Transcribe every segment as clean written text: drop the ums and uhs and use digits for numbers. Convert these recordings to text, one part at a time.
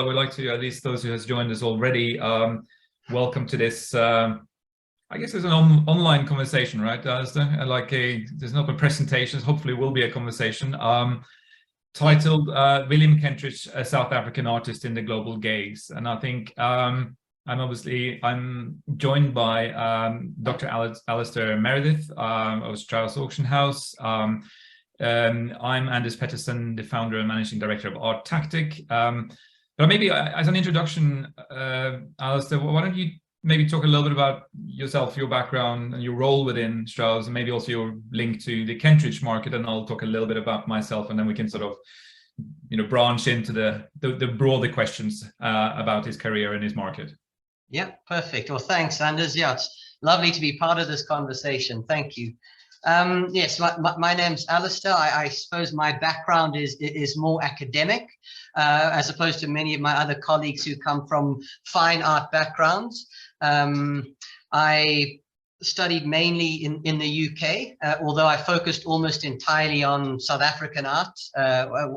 I would like to, at least those who has joined us already, welcome to this. I guess it's an online conversation, right, Alastair? There's not a presentation. Hopefully, will be a conversation titled "William Kentridge, a South African artist in the global gaze." And I think I'm joined by Dr. Alastair Meredith of Strauss Auction House. I'm Anders Petterson, the founder and managing director of ArtTactic. But maybe as an introduction, Alastair, why don't you maybe talk a little bit about yourself, your background, and your role within Strauss, and maybe also your link to the Kentridge market, and I'll talk a little bit about myself, and then we can sort of, branch into the broader questions about his career and his market. Yeah, perfect. Well, thanks, Anders. Yeah, it's lovely to be part of this conversation. Thank you. Yes, my name's Alastair. I suppose my background is more academic, as opposed to many of my other colleagues who come from fine art backgrounds. I studied mainly in the UK, although I focused almost entirely on South African art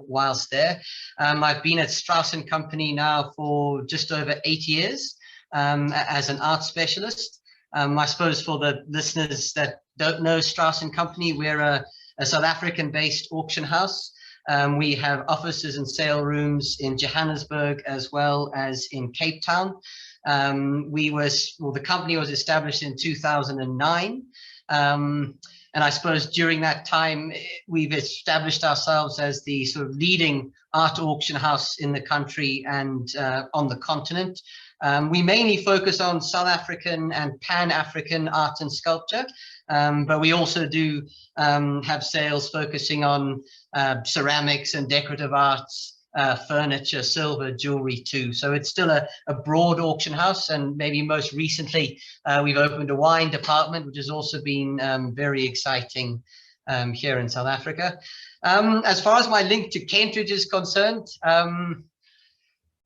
whilst there. I've been at Strauss & Company now for just over 8 years as an art specialist. I suppose for the listeners that don't know Strauss & Company, we're a South African-based auction house. We have offices and sale rooms in Johannesburg as well as in Cape Town. The company was established in 2009. And I suppose during that time, we've established ourselves as the sort of leading art auction house in the country and on the continent. We mainly focus on South African and Pan-African art and sculpture, but we also do have sales focusing on ceramics and decorative arts, furniture, silver, jewelry too. So it's still a broad auction house, and maybe most recently we've opened a wine department, which has also been very exciting here in South Africa. As far as my link to Kentridge is concerned,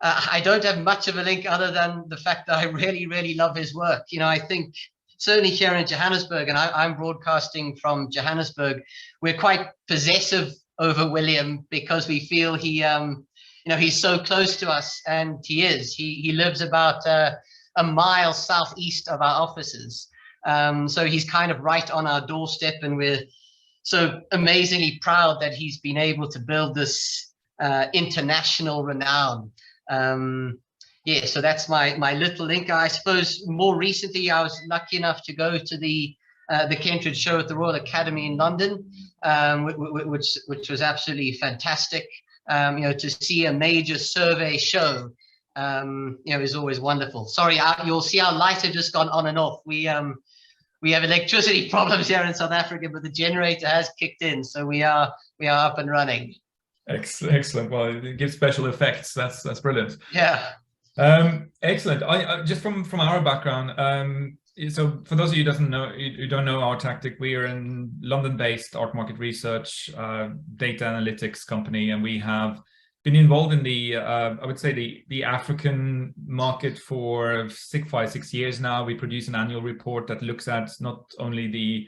I don't have much of a link other than the fact that I really, really love his work. I think certainly here in Johannesburg, and I'm broadcasting from Johannesburg, we're quite possessive over William because we feel he's so close to us, and he is. He lives about a mile southeast of our offices. So he's kind of right on our doorstep, and we're so amazingly proud that he's been able to build this international renown. So that's my little link. I suppose more recently I was lucky enough to go to the Kentridge show at the Royal Academy in London, which was absolutely fantastic. To see a major survey show is always wonderful. Sorry, you'll see our lights have just gone on and off. We have electricity problems here in South Africa, but the generator has kicked in, so we are up and running. Excellent. Well, it gives special effects. That's brilliant. Yeah. Excellent. I just from our background. So for those of you who don't know ArtTactic, we are a London-based art market research data analytics company, and we have been involved in I would say the African market for 6 years now. We produce an annual report that looks at not only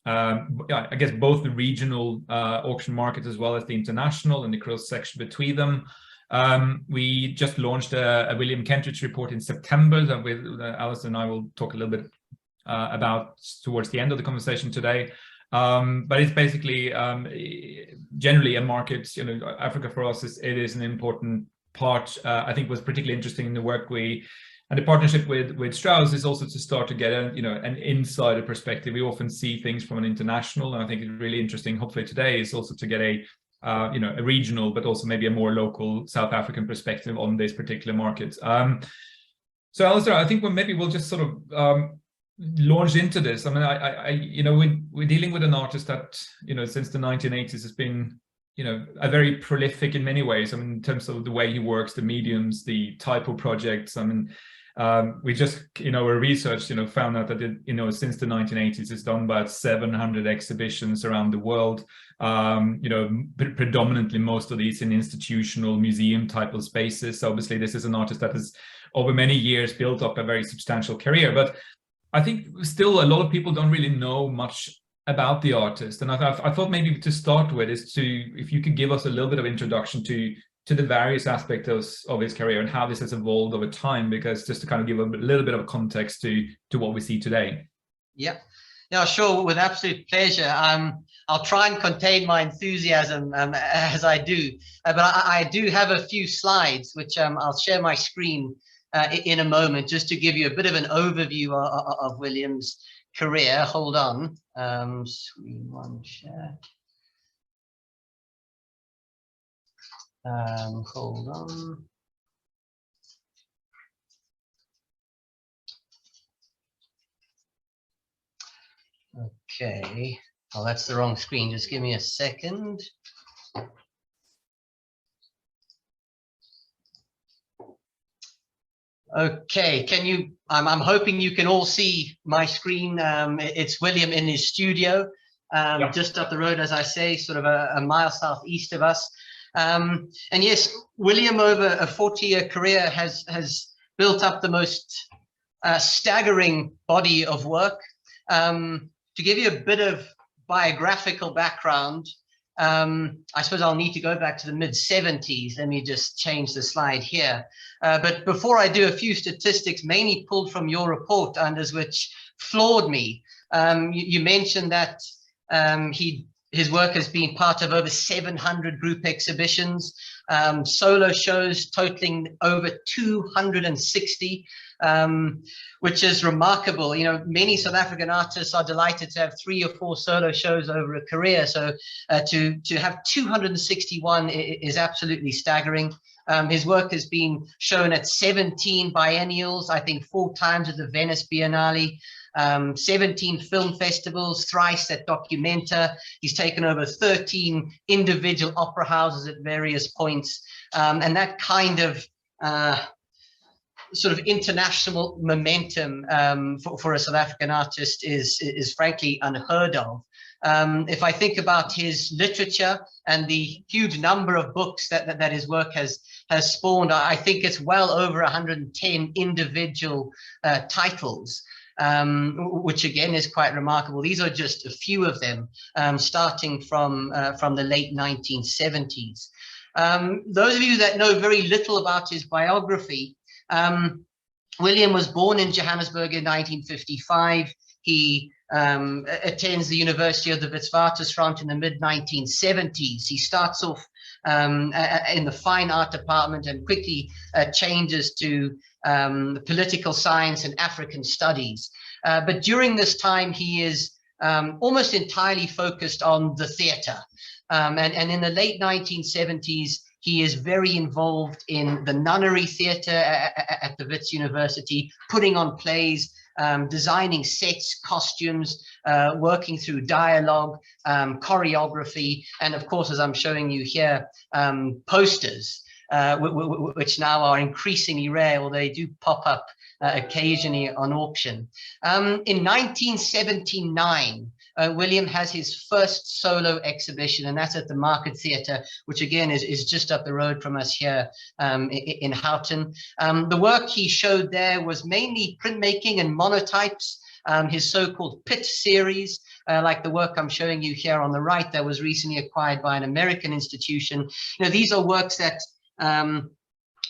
I guess both the regional auction market as well as the international and the cross section between them. We just launched a William Kentridge report in September that with Alastair and I will talk a little bit about towards the end of the conversation today. But it's basically generally a market. Africa for us is an important part. I think was particularly interesting in the work and the partnership with Strauss is also to start to get an insider perspective. We often see things from an international, and I think it's really interesting. Hopefully today is also to get a regional, but also maybe a more local South African perspective on this particular market. So Alastair, I think maybe we'll just sort of launch into this. I mean, we're dealing with an artist that since the 1980s has been a very prolific in many ways. I mean, in terms of the way he works, the mediums, the type of projects. I mean, we just our research found out that since the 1980s it's done about 700 exhibitions around the world. Predominantly most of these in institutional museum type of spaces. So obviously this is an artist that has over many years built up a very substantial career, but I think still a lot of people don't really know much about the artist. And I thought maybe to start with is if you could give us a little bit of introduction to to the various aspects of his career and how this has evolved over time, because just to kind of give a little bit of context to what we see today. Yeah, yeah, sure, with absolute pleasure. I'll try and contain my enthusiasm as I do, but I do have a few slides which I'll share my screen in a moment, just to give you a bit of an overview of William's career. Hold on, screen one share. Hold on. Okay. Oh, that's the wrong screen. Just give me a second. Okay, can you, I'm hoping you can all see my screen. It's William in his studio, Yep. just up the road, as I say, sort of a mile southeast of us. And yes, William, over a 40-year career, has built up the most staggering body of work. To give you a bit of biographical background, I suppose I'll need to go back to the mid-70s. Let me just change the slide here. But before I do, a few statistics, mainly pulled from your report, Anders, which floored me. You mentioned that his work has been part of over 700 group exhibitions, solo shows totaling over 260, which is remarkable. You know, many South African artists are delighted to have 3 or 4 solo shows over a career. So to have 261 is absolutely staggering. His work has been shown at 17 biennials, I think 4 times at the Venice Biennale, 17 film festivals, thrice at Documenta. He's taken over 13 individual opera houses at various points. And that kind of sort of international momentum for a South African artist is frankly unheard of. If I think about his literature and the huge number of books that his work has spawned, I think it's well over 110 individual titles, which again is quite remarkable. These are just a few of them, starting from the late 1970s. Those of you that know very little about his biography, William was born in Johannesburg in 1955. He attends the University of the Witwatersrand in the mid-1970s. He starts off in the fine art department and quickly changes to political science and African studies. But during this time, he is almost entirely focused on the theater. And in the late 1970s, he is very involved in the nunnery theater at the Wits University, putting on plays, designing sets, costumes, working through dialogue, choreography, and of course, as I'm showing you here, posters, which now are increasingly rare, although they do pop up occasionally on auction. In 1979, William has his first solo exhibition, and that's at the Market Theatre, which again is just up the road from us here in Houghton. The work he showed there was mainly printmaking and monotypes, his so-called PIT series, like the work I'm showing you here on the right that was recently acquired by an American institution. You know, these are works that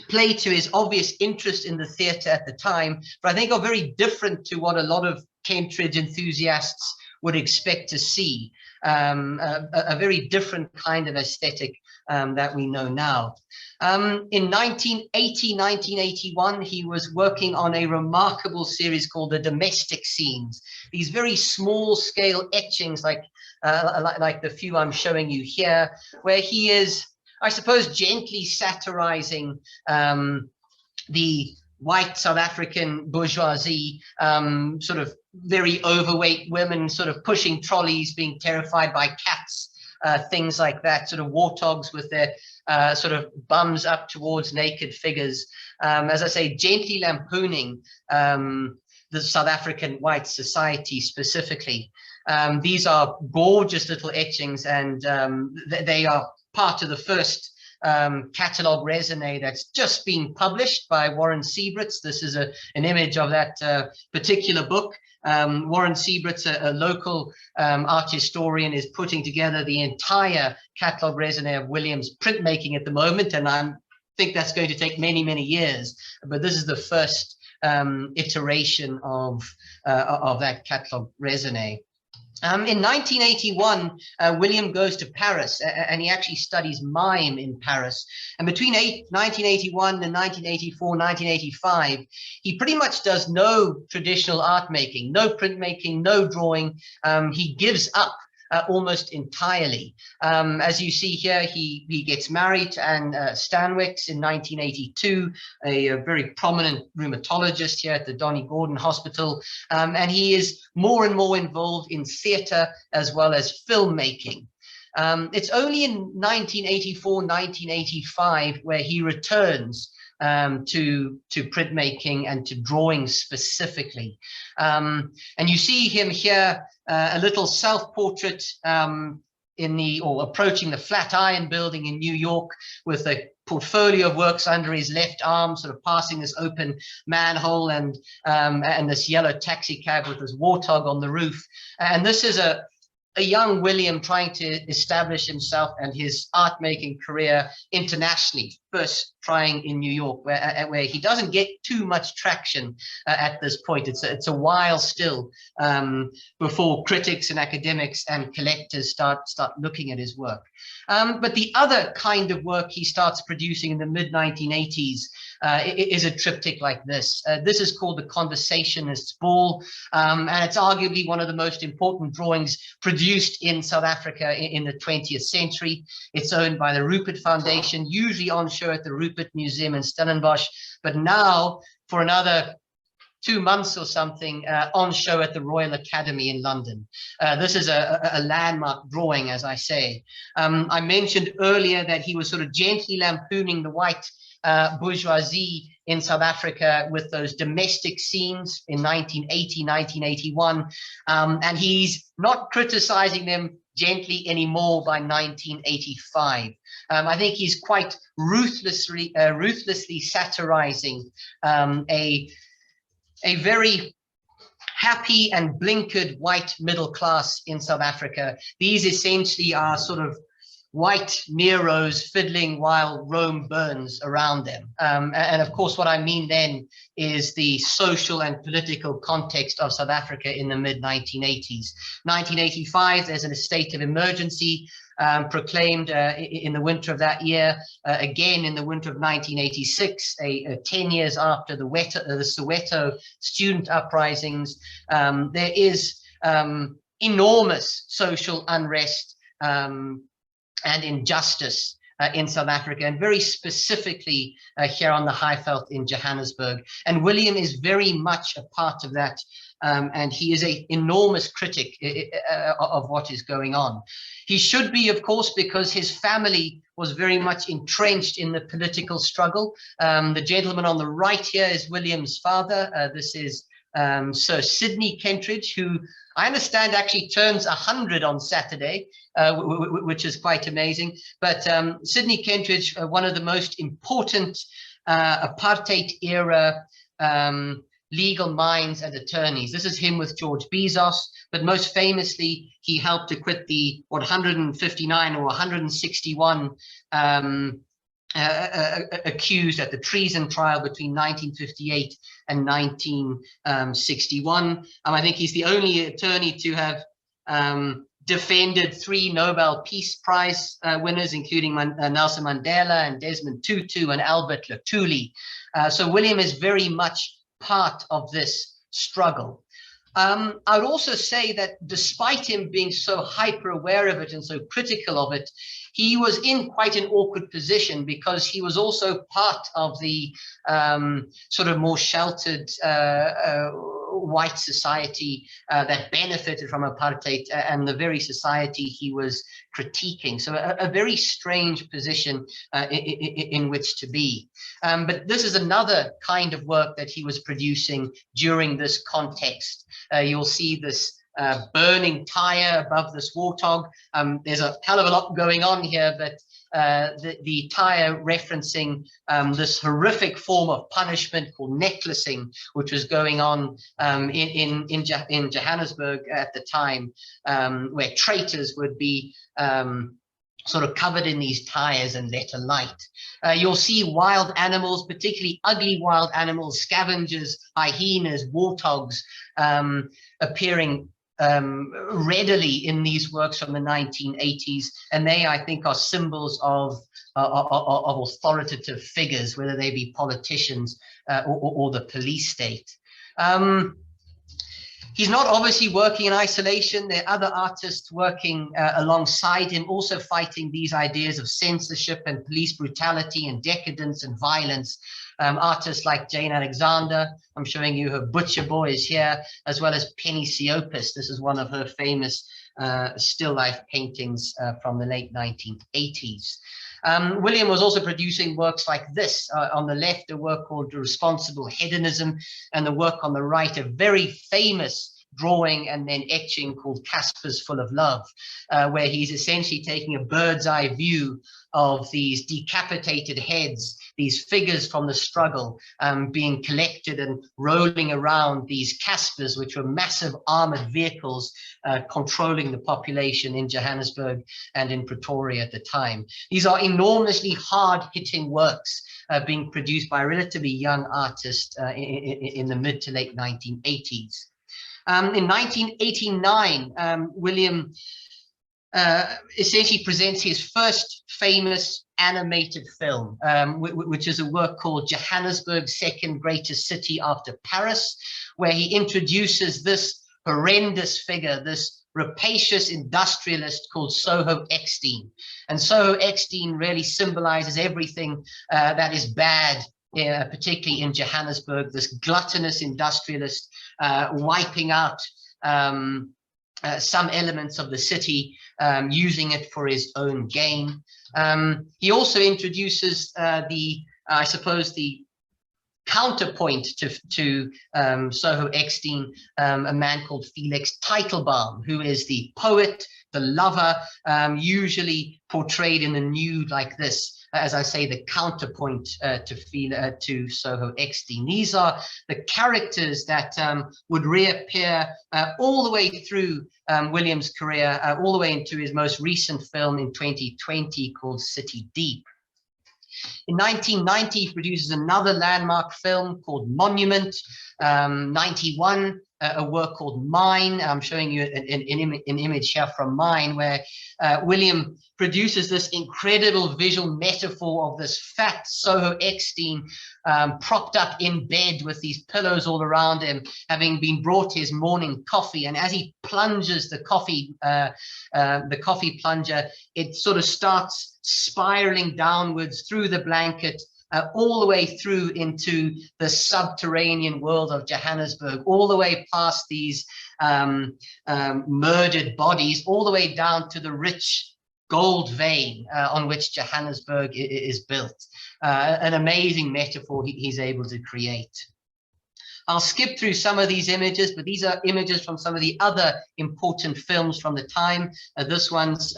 play to his obvious interest in the theatre at the time, but I think are very different to what a lot of Kentridge enthusiasts would expect to see, a very different kind of aesthetic that we know now. In 1980, 1981, he was working on a remarkable series called The Domestic Scenes. These very small scale etchings like the few I'm showing you here, where he is, I suppose, gently satirizing the white South African bourgeoisie, sort of very overweight women sort of pushing trolleys, being terrified by cats, things like that, sort of warthogs with their sort of bums up towards naked figures. As I say, gently lampooning the South African white society specifically. These are gorgeous little etchings, and they are part of the first catalog raisonné that's just been published by Warren Siebert's. This is an image of that particular book. Warren Siebert's, a local art historian, is putting together the entire catalog raisonné of Williams printmaking at the moment, and I think that's going to take many, many years. But this is the first iteration of that catalog raisonné. In 1981, William goes to Paris, and he actually studies mime in Paris. And between 1981 and 1984, 1985, he pretty much does no traditional art making, no printmaking, no drawing. He gives up almost entirely. As you see here, he gets married to Anne Stanwix in 1982, a very prominent rheumatologist here at the Donny Gordon Hospital, and he is more and more involved in theatre as well as filmmaking. It's only in 1984, 1985 where he returns to printmaking and to drawing specifically. And you see him here, a little self-portrait approaching the Flatiron Building in New York with a portfolio of works under his left arm, sort of passing this open manhole and this yellow taxi cab with this warthog on the roof. And this is a young William trying to establish himself and his art making career internationally, first trying in New York, where he doesn't get too much traction at this point. It's a while still before critics and academics and collectors start looking at his work. But the other kind of work he starts producing in the mid-1980s is a triptych like this. This is called The Conversationist's Ball, and it's arguably one of the most important drawings produced in South Africa in the 20th century. It's owned by the Rupert Foundation, usually on show at the Rupert Museum in Stellenbosch, but now for another 2 months or something on show at the Royal Academy in London. This is a landmark drawing, as I say. I mentioned earlier that he was sort of gently lampooning the white bourgeoisie in South Africa with those domestic scenes in 1980, 1981, and he's not criticizing them gently anymore by 1985. I think he's quite ruthlessly satirizing a very happy and blinkered white middle class in South Africa. These essentially are sort of white Neros fiddling while Rome burns around them. And of course, what I mean then is the social and political context of South Africa in the mid-1980s. 1985, there's a state of emergency proclaimed in the winter of that year, again in the winter of 1986, 10 years after the Soweto student uprisings. There is enormous social unrest and injustice in South Africa, and very specifically here on the Highveld in Johannesburg. And William is very much a part of that, and he is an enormous critic of what is going on. He should be, of course, because his family was very much entrenched in the political struggle. The gentleman on the right here is William's father. This is Sir Sidney Kentridge, who I understand actually turns 100 on Saturday, which is quite amazing. But Sidney Kentridge, one of the most important apartheid era legal minds and attorneys. This is him with George Bezos, but most famously, he helped acquit the 159 or 161 accused at the treason trial between 1958 and 1961. I think he's the only attorney to have defended 3 Nobel Peace Prize winners, including Nelson Mandela and Desmond Tutu and Albert Luthuli. So William is very much part of this struggle. I would also say that despite him being so hyper aware of it and so critical of it, he was in quite an awkward position because he was also part of the sort of more sheltered white society that benefited from apartheid and the very society he was critiquing. So a very strange position in which to be. But this is another kind of work that he was producing during this context. You'll see this burning tire above this warthog. There's a hell of a lot going on here, but the tire referencing this horrific form of punishment called necklacing, which was going on in Johannesburg at the time, where traitors would be sort of covered in these tires and let alight. You'll see wild animals, particularly ugly wild animals, scavengers, hyenas, warthogs, appearing readily in these works from the 1980s, and they, I think, are symbols of authoritative figures, whether they be politicians or the police state. He's not obviously working in isolation. There are other artists working alongside him, also fighting these ideas of censorship and police brutality and decadence and violence. Artists like Jane Alexander, I'm showing you her Butcher Boy is here, as well as Penny Siopis. This is one of her famous still life paintings from the late 1980s. William was also producing works like this. On the left, a work called Responsible Hedonism, and the work on the right, a very famous drawing and then etching called Casper's Full of Love, where he's essentially taking a bird's eye view of these decapitated heads, these figures from the struggle, being collected and rolling around these Caspers, which were massive armored vehicles controlling the population in Johannesburg and in Pretoria at the time. These are enormously hard-hitting works being produced by a relatively young artist in the mid to late 1980s. In 1989, William essentially presents his first famous animated film, which is a work called Johannesburg's Second Greatest City After Paris, where he introduces this horrendous figure, this rapacious industrialist called Soho Eckstein. And Soho Eckstein really symbolizes everything that is bad, particularly in Johannesburg, this gluttonous industrialist wiping out some elements of the city, using it for his own gain. He also introduces I suppose, the counterpoint to Soho Eckstein, a man called Felix Teitelbaum, who is the poet, the lover, usually portrayed in the nude like this. As I say, the counterpoint to Soho Eckstein. These are the characters that would reappear all the way through William's career, all the way into his most recent film in 2020 called City Deep. In 1990, he produces another landmark film called Monument. 91, a work called Mine. I'm showing you an image here from Mine, where William produces this incredible visual metaphor of this fat Soho Eckstein propped up in bed with these pillows all around him, having been brought his morning coffee. And as he plunges the coffee plunger, it sort of starts spiraling downwards through the blanket, all the way through into the subterranean world of Johannesburg, all the way past these murdered bodies, all the way down to the rich gold vein on which Johannesburg is built. An amazing metaphor he's able to create. I'll skip through some of these images, but these are images from some of the other important films from the time. This one's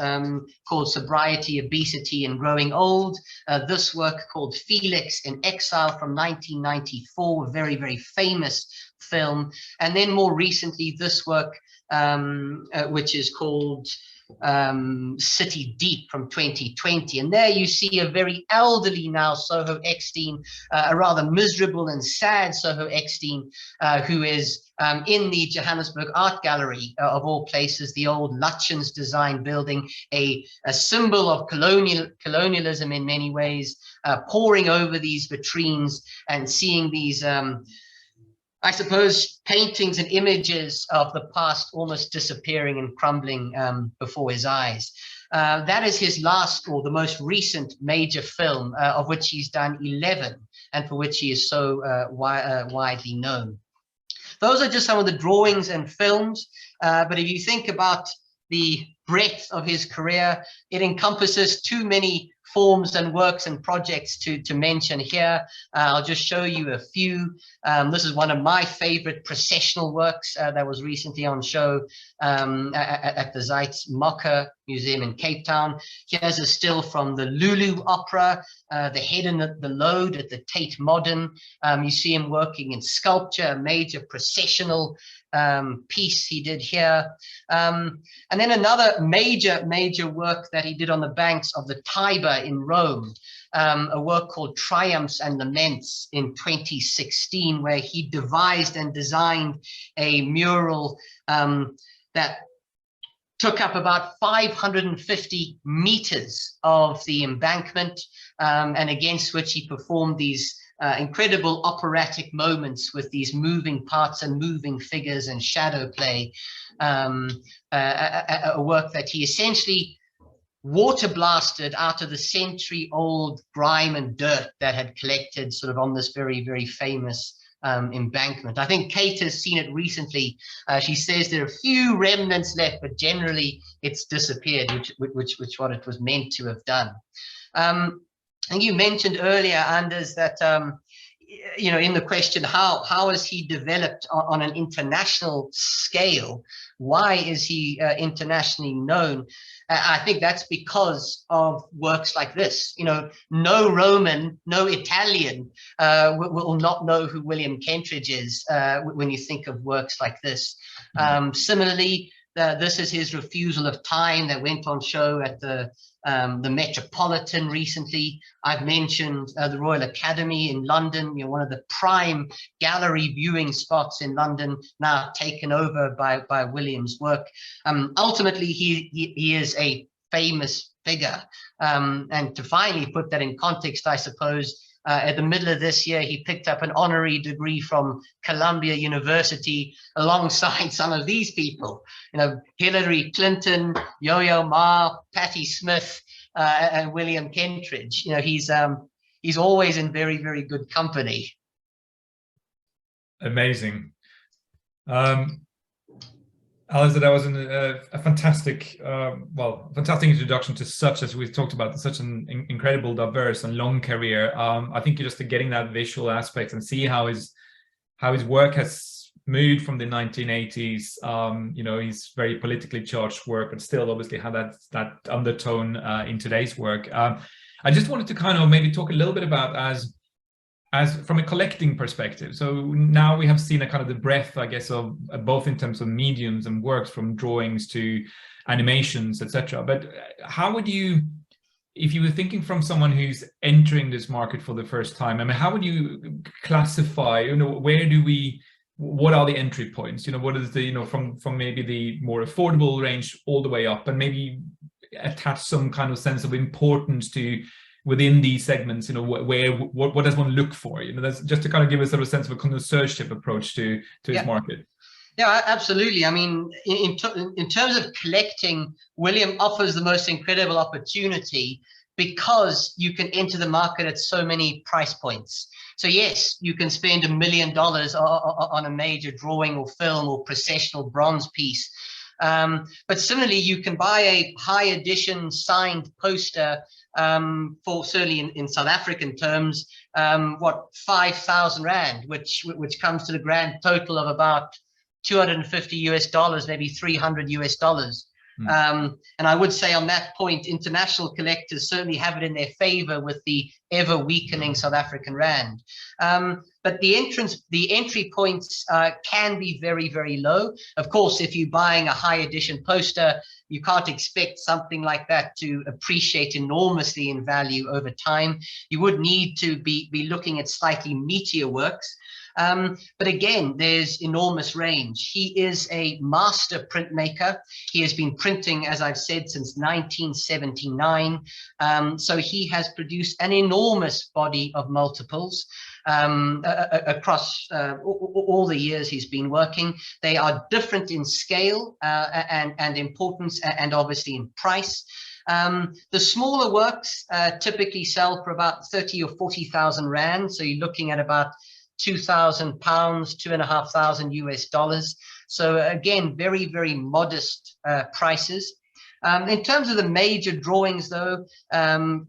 called Sobriety, Obesity, and Growing Old. This work called Felix in Exile from 1994, a very, very famous film. And then more recently, this work, which is called City Deep from 2020, and there you see a very elderly now Soho Eckstein, a rather miserable and sad Soho Eckstein, who is in the Johannesburg Art Gallery, of all places, the old Lutyens design building, a symbol of colonialism in many ways, poring over these vitrines and seeing these I suppose paintings and images of the past almost disappearing and crumbling before his eyes. That is his last, or the most recent major film, of which he's done 11, and for which he is so widely known. Those are just some of the drawings and films, but if you think about the breadth of his career, it encompasses too many forms and works and projects to mention here. I'll just show you a few. This is one of my favorite processional works that was recently on show at the Zeitz Mocker Museum in Cape Town. Here's a still from the Lulu Opera, the Head and the Load at the Tate Modern. You see him working in sculpture, a major processional piece he did here. And then another major work that he did on the banks of the Tiber in Rome, a work called Triumphs and Laments in 2016, where he devised and designed a mural that took up about 550 meters of the embankment, and against which he performed these incredible operatic moments with these moving parts and moving figures and shadow play, a work that he essentially water blasted out of the century-old grime and dirt that had collected sort of on this very, very famous embankment. I think Kate has seen it recently. She says there are a few remnants left, but generally it's disappeared, which what it was meant to have done. And you mentioned earlier, Anders, that you know, in the question, how has he developed on an international scale? Why is he internationally known? I think that's because of works like this. You know, no Roman, no Italian will not know who William Kentridge is when you think of works like this. Similarly, this is his refusal of time that went on show at the Metropolitan recently. I've mentioned the Royal Academy in London, you know, one of the prime gallery viewing spots in London, now taken over by William's work. Ultimately, he is a famous figure. And to finally put that in context, I suppose, at the middle of this year, he picked up an honorary degree from Columbia University alongside some of these people, you know, Hillary Clinton, Yo-Yo Ma, Patti Smith, and William Kentridge. You know, he's always in very, very good company. Amazing. Alastair, that was a fantastic, fantastic introduction to such, as we've talked about, such an incredible, diverse and long career. I think you're just getting that visual aspect and see how his work has moved from the 1980s. You know, he's very politically charged work, but still obviously had that undertone in today's work. I just wanted to kind of maybe talk a little bit about as from a collecting perspective. So now we have seen a kind of the breadth, I guess, of both in terms of mediums and works, from drawings to animations, etc. But how would you, if you were thinking from someone who's entering this market for the first time, I mean, how would you classify, you know, what are the entry points? You know, what is the, you know, from maybe the more affordable range all the way up, and maybe attach some kind of sense of importance to within these segments, you know, what does one look for? You know, that's just to kind of give us a sense of a connoisseurship approach to his market. Yeah, absolutely. I mean, in terms of collecting, William offers the most incredible opportunity because you can enter the market at so many price points. So yes, you can spend $1 million on a major drawing or film or processional bronze piece. But similarly, you can buy a high edition signed poster for, certainly in South African terms, 5,000 Rand, which comes to the grand total of about $250 US, maybe $300 US. And I would say on that point, international collectors certainly have it in their favor with the ever weakening South African Rand. But the entry points can be very, very low. Of course, if you're buying a high edition poster, you can't expect something like that to appreciate enormously in value over time. You would need to be looking at slightly meatier works. But again, there's enormous range. He is a master printmaker. He has been printing, as I've said, since 1979. So he has produced an enormous body of multiples across all the years he's been working. They are different in scale and importance, and obviously in price. The smaller works typically sell for about 30 or 40,000 Rand. So you're looking at about £2,000, $2,500 US. So again, very, very modest prices. In terms of the major drawings, though,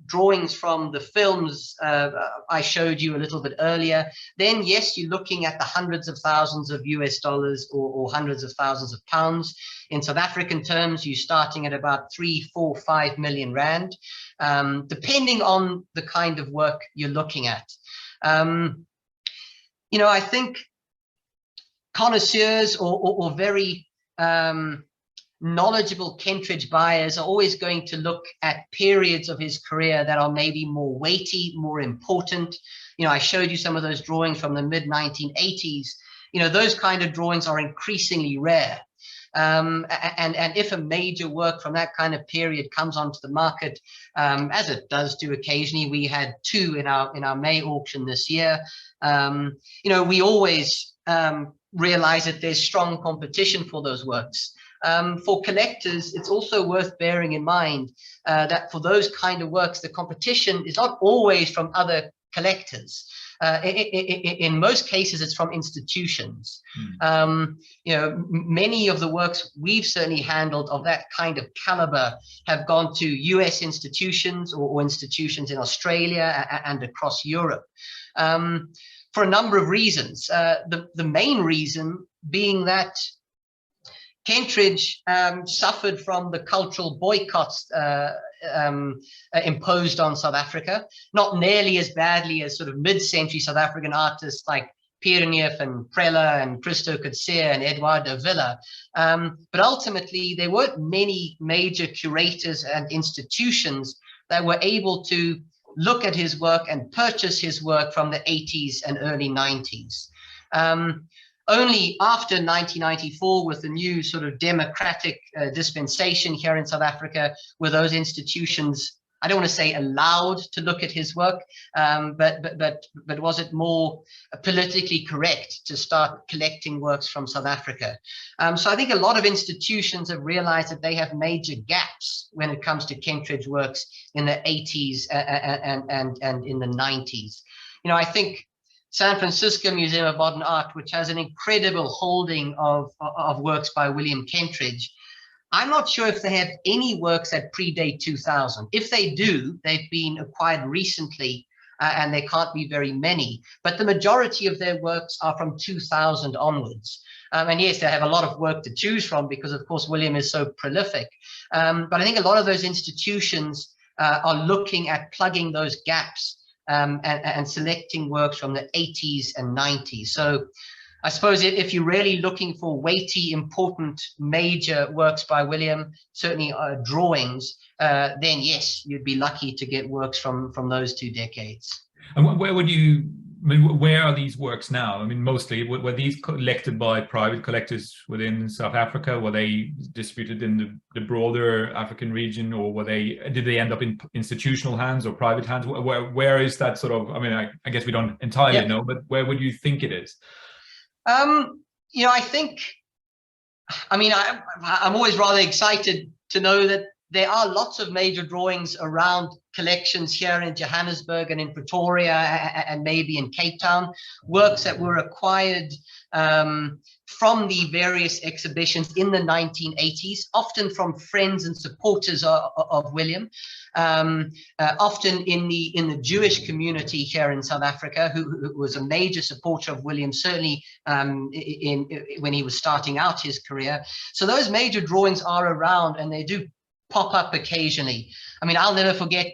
drawings from the films I showed you a little bit earlier, then yes, you're looking at the hundreds of thousands of US dollars or hundreds of thousands of pounds. In South African terms, you're starting at about 3, 4, 5 million rand, depending on the kind of work you're looking at. I think connoisseurs or very knowledgeable Kentridge buyers are always going to look at periods of his career that are maybe more weighty, more important. I showed you some of those drawings from the mid-1980s. Those kind of drawings are increasingly rare. And if a major work from that kind of period comes onto the market, as it does do occasionally, we had 2 in our May auction this year. We always realize that there's strong competition for those works. For collectors, it's also worth bearing in mind that for those kind of works, the competition is not always from other collectors. In most cases, it's from institutions. Many of the works we've certainly handled of that kind of caliber have gone to US institutions or institutions in Australia and across Europe for a number of reasons. The main reason being that Kentridge suffered from the cultural boycotts imposed on South Africa, not nearly as badly as sort of mid-century South African artists like Pierneef and Prella and Christo Coetzee and Eduardo Villa. But ultimately, there weren't many major curators and institutions that were able to look at his work and purchase his work from the 80s and early 90s. Only after 1994, with the new sort of democratic dispensation here in South Africa, were those institutions, I don't want to say allowed to look at his work, but was it more politically correct to start collecting works from South Africa? So I think a lot of institutions have realized that they have major gaps when it comes to Kentridge works in the 80s and in the 90s. I think San Francisco Museum of Modern Art, which has an incredible holding of works by William Kentridge, I'm not sure if they have any works that predate 2000. If they do, they've been acquired recently, and there can't be very many. But the majority of their works are from 2000 onwards. And yes, they have a lot of work to choose from because, of course, William is so prolific. But I think a lot of those institutions are looking at plugging those gaps and selecting works from the 80s and 90s. So I suppose if you're really looking for weighty, important, major works by William, certainly drawings, then yes, you'd be lucky to get works from those 2 decades. And where would you, where are these works now? Mostly, were these collected by private collectors within South Africa? Were they distributed in the broader African region, or did they end up in institutional hands or private hands? Where is that sort of, I guess we don't entirely know, but where would you think it is? I think, I'm always rather excited to know that there are lots of major drawings around collections here in Johannesburg and in Pretoria and maybe in Cape Town, works that were acquired from the various exhibitions in the 1980s, often from friends and supporters of William, often in the Jewish community here in South Africa, who was a major supporter of William, certainly when he was starting out his career. So those major drawings are around, and they do pop up occasionally. I'll never forget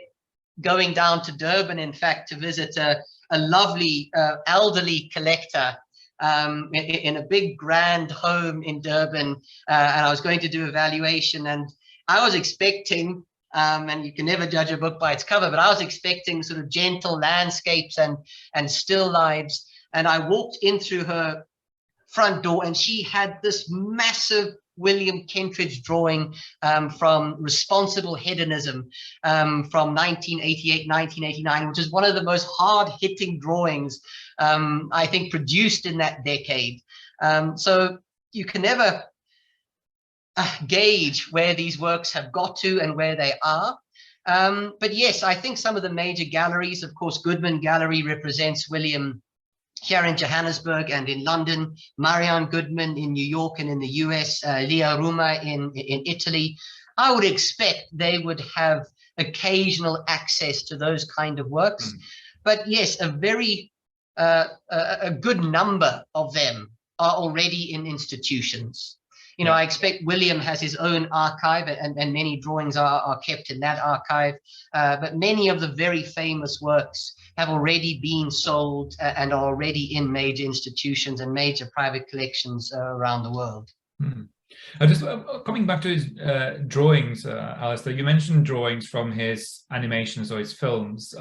going down to Durban, in fact, to visit a lovely elderly collector in a big grand home in Durban, and I was going to do a valuation, and I was expecting, and you can never judge a book by its cover, but I was expecting sort of gentle landscapes and still lives, and I walked in through her front door, and she had this massive William Kentridge drawing from Responsible Hedonism from 1988, 1989, which is one of the most hard-hitting drawings, I think, produced in that decade. So you can never gauge where these works have got to and where they are. But yes, I think some of the major galleries, of course, Goodman Gallery represents William here in Johannesburg and in London, Marianne Goodman in New York and in the US, Leo Ruma in Italy. I would expect they would have occasional access to those kind of works. But yes, a good number of them are already in institutions. I expect William has his own archive, and many drawings are kept in that archive. But many of the very famous works have already been sold and are already in major institutions and major private collections around the world. Just coming back to his drawings, Alastair, you mentioned drawings from his animations or his films.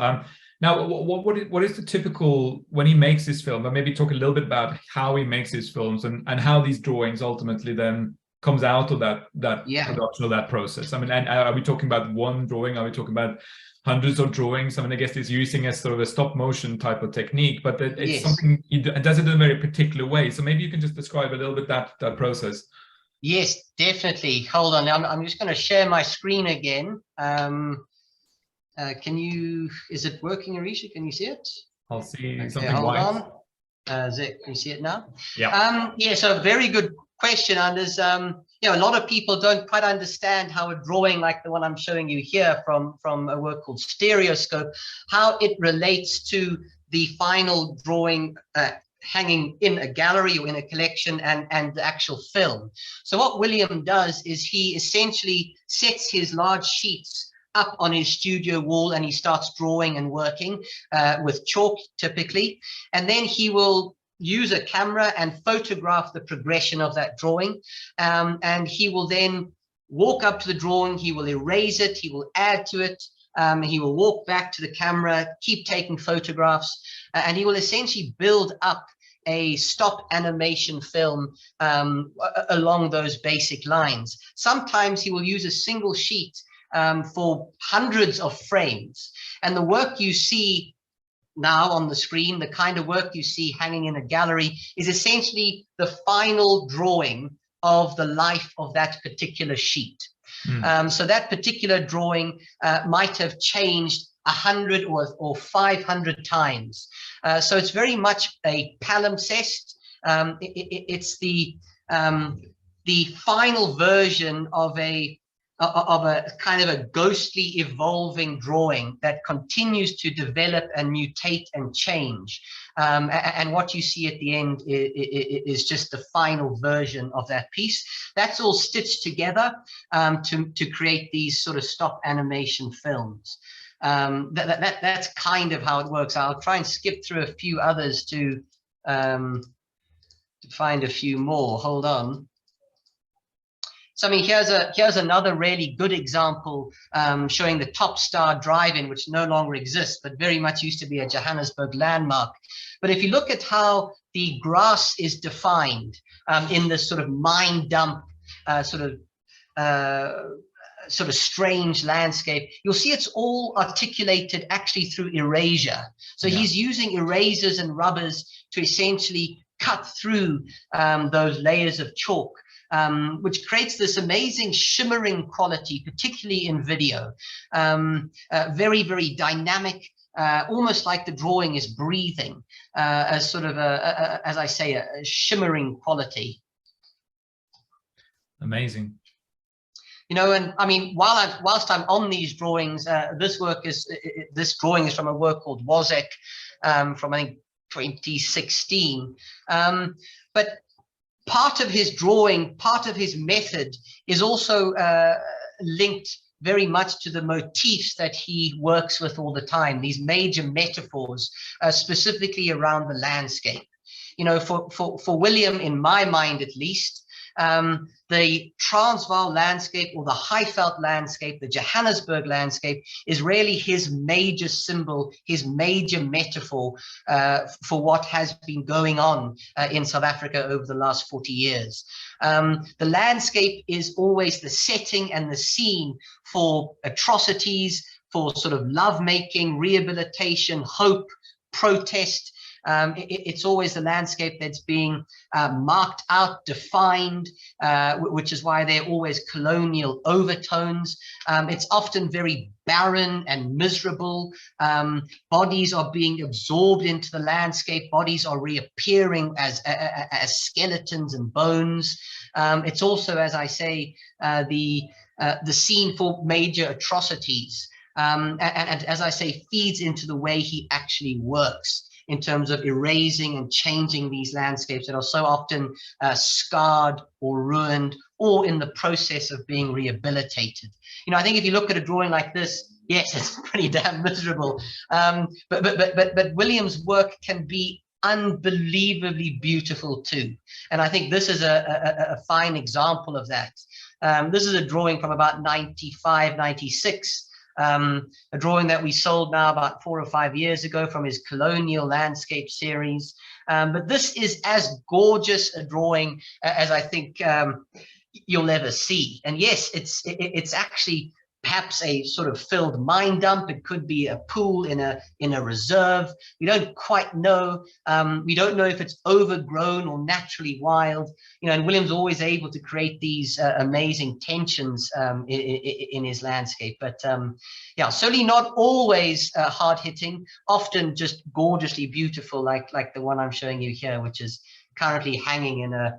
Now, what is the typical, when he makes his film, but maybe talk a little bit about how he makes his films and how these drawings ultimately then comes out of that production, of that process? I mean, and are we talking about one drawing? Are we talking about hundreds of drawings? I mean, I guess it's using a sort of a stop motion type of technique, but it's something he does it in a very particular way. So maybe you can just describe a little bit that process. Yes, definitely. Hold on, I'm just going to share my screen again. Is it working, Arisha? Can you see it? I'll see something hold white. On. Can you see it now? Yeah. So very good question, Anders. A lot of people don't quite understand how a drawing like the one I'm showing you here from a work called Stereoscope, how it relates to the final drawing hanging in a gallery or in a collection and the actual film. So what William does is he essentially sets his large sheets up on his studio wall, and he starts drawing and working with chalk typically, and then he will use a camera and photograph the progression of that drawing, and he will then walk up to the drawing, he will erase it, he will add to it, he will walk back to the camera, keep taking photographs, and he will essentially build up a stop animation film along those basic lines. Sometimes he will use a single sheet for hundreds of frames, and the work you see now on the screen, the kind of work you see hanging in a gallery, is essentially the final drawing of the life of that particular sheet. So that particular drawing might have changed 100 or 500 times. So it's very much a palimpsest. It's the final version of a kind of a ghostly evolving drawing that continues to develop and mutate and change. And what you see at the end is just the final version of that piece. That's all stitched together to create these sort of stop animation films. That's kind of how it works. I'll try and skip through a few others to find a few more. Hold on. So I mean, here's another really good example showing the Top Star Drive-In, which no longer exists, but very much used to be a Johannesburg landmark. But if you look at how the grass is defined in this sort of mine dump, sort of strange landscape, you'll see it's all articulated actually through erasure. So he's using erasers and rubbers to essentially cut through those layers of chalk, which creates this amazing shimmering quality, particularly in video. Very, very dynamic, almost like the drawing is breathing, as sort of as I say, a shimmering quality. Amazing. And I mean, whilst I'm on these drawings, this drawing is from a work called Wozek from I think 2016. But part of his drawing, part of his method is also linked very much to the motifs that he works with all the time, these major metaphors, specifically around the landscape. For William, in my mind at least, the Transvaal landscape or the Highveld landscape, the Johannesburg landscape, is really his major symbol, his major metaphor for what has been going on in South Africa over the last 40 years. The landscape is always the setting and the scene for atrocities, for sort of lovemaking, rehabilitation, hope, protest. It's always the landscape that's being marked out, defined, which is why there are always colonial overtones. It's often very barren and miserable. Bodies are being absorbed into the landscape. Bodies are reappearing as skeletons and bones. It's also, as I say, the the scene for major atrocities. And as I say, feeds into the way he actually works in terms of erasing and changing these landscapes that are so often scarred or ruined or in the process of being rehabilitated. You know, I think if you look at a drawing like this, yes, it's pretty damn miserable. But William's work can be unbelievably beautiful too. And I think this is a fine example of that. This is a drawing from about 95, 96. A drawing that we sold now about 4 or 5 years ago from his colonial landscape series. But this is as gorgeous a drawing as I think you'll ever see. And yes, it's actually perhaps a sort of filled mine dump. It could be a pool in a reserve. We don't quite know. We don't know if it's overgrown or naturally wild. You know, and William's always able to create these amazing tensions in his landscape. But yeah, certainly not always hard hitting. Often just gorgeously beautiful, like the one I'm showing you here, which is currently hanging in a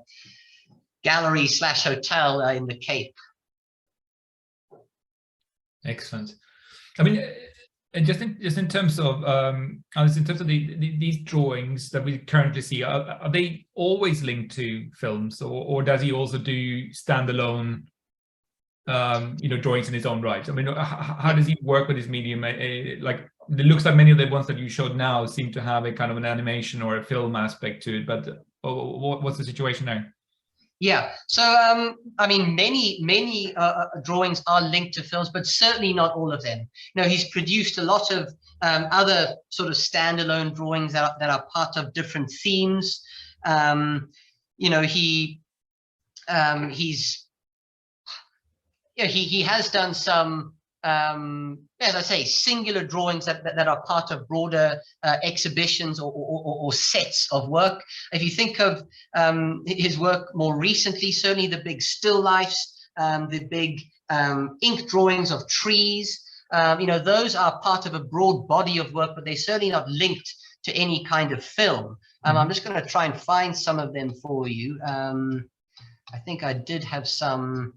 gallery / hotel in the Cape. Excellent. I mean, just in terms of these drawings that we currently see, are they always linked to films, or does he also do standalone, you know, drawings in his own right? I mean, how does he work with his medium? Like, it looks like many of the ones that you showed now seem to have a kind of an animation or a film aspect to it, but what's the situation there? Yeah, so I mean, many drawings are linked to films, but certainly not all of them. You know, he's produced a lot of other sort of standalone drawings that are part of different themes. You know, he has done some, as I say, singular drawings that are part of broader exhibitions or sets of work. If you think of his work more recently, certainly the big still lifes, the big ink drawings of trees, you know, those are part of a broad body of work, but they're certainly not linked to any kind of film. I'm just going to try and find some of them for you. I think I did have some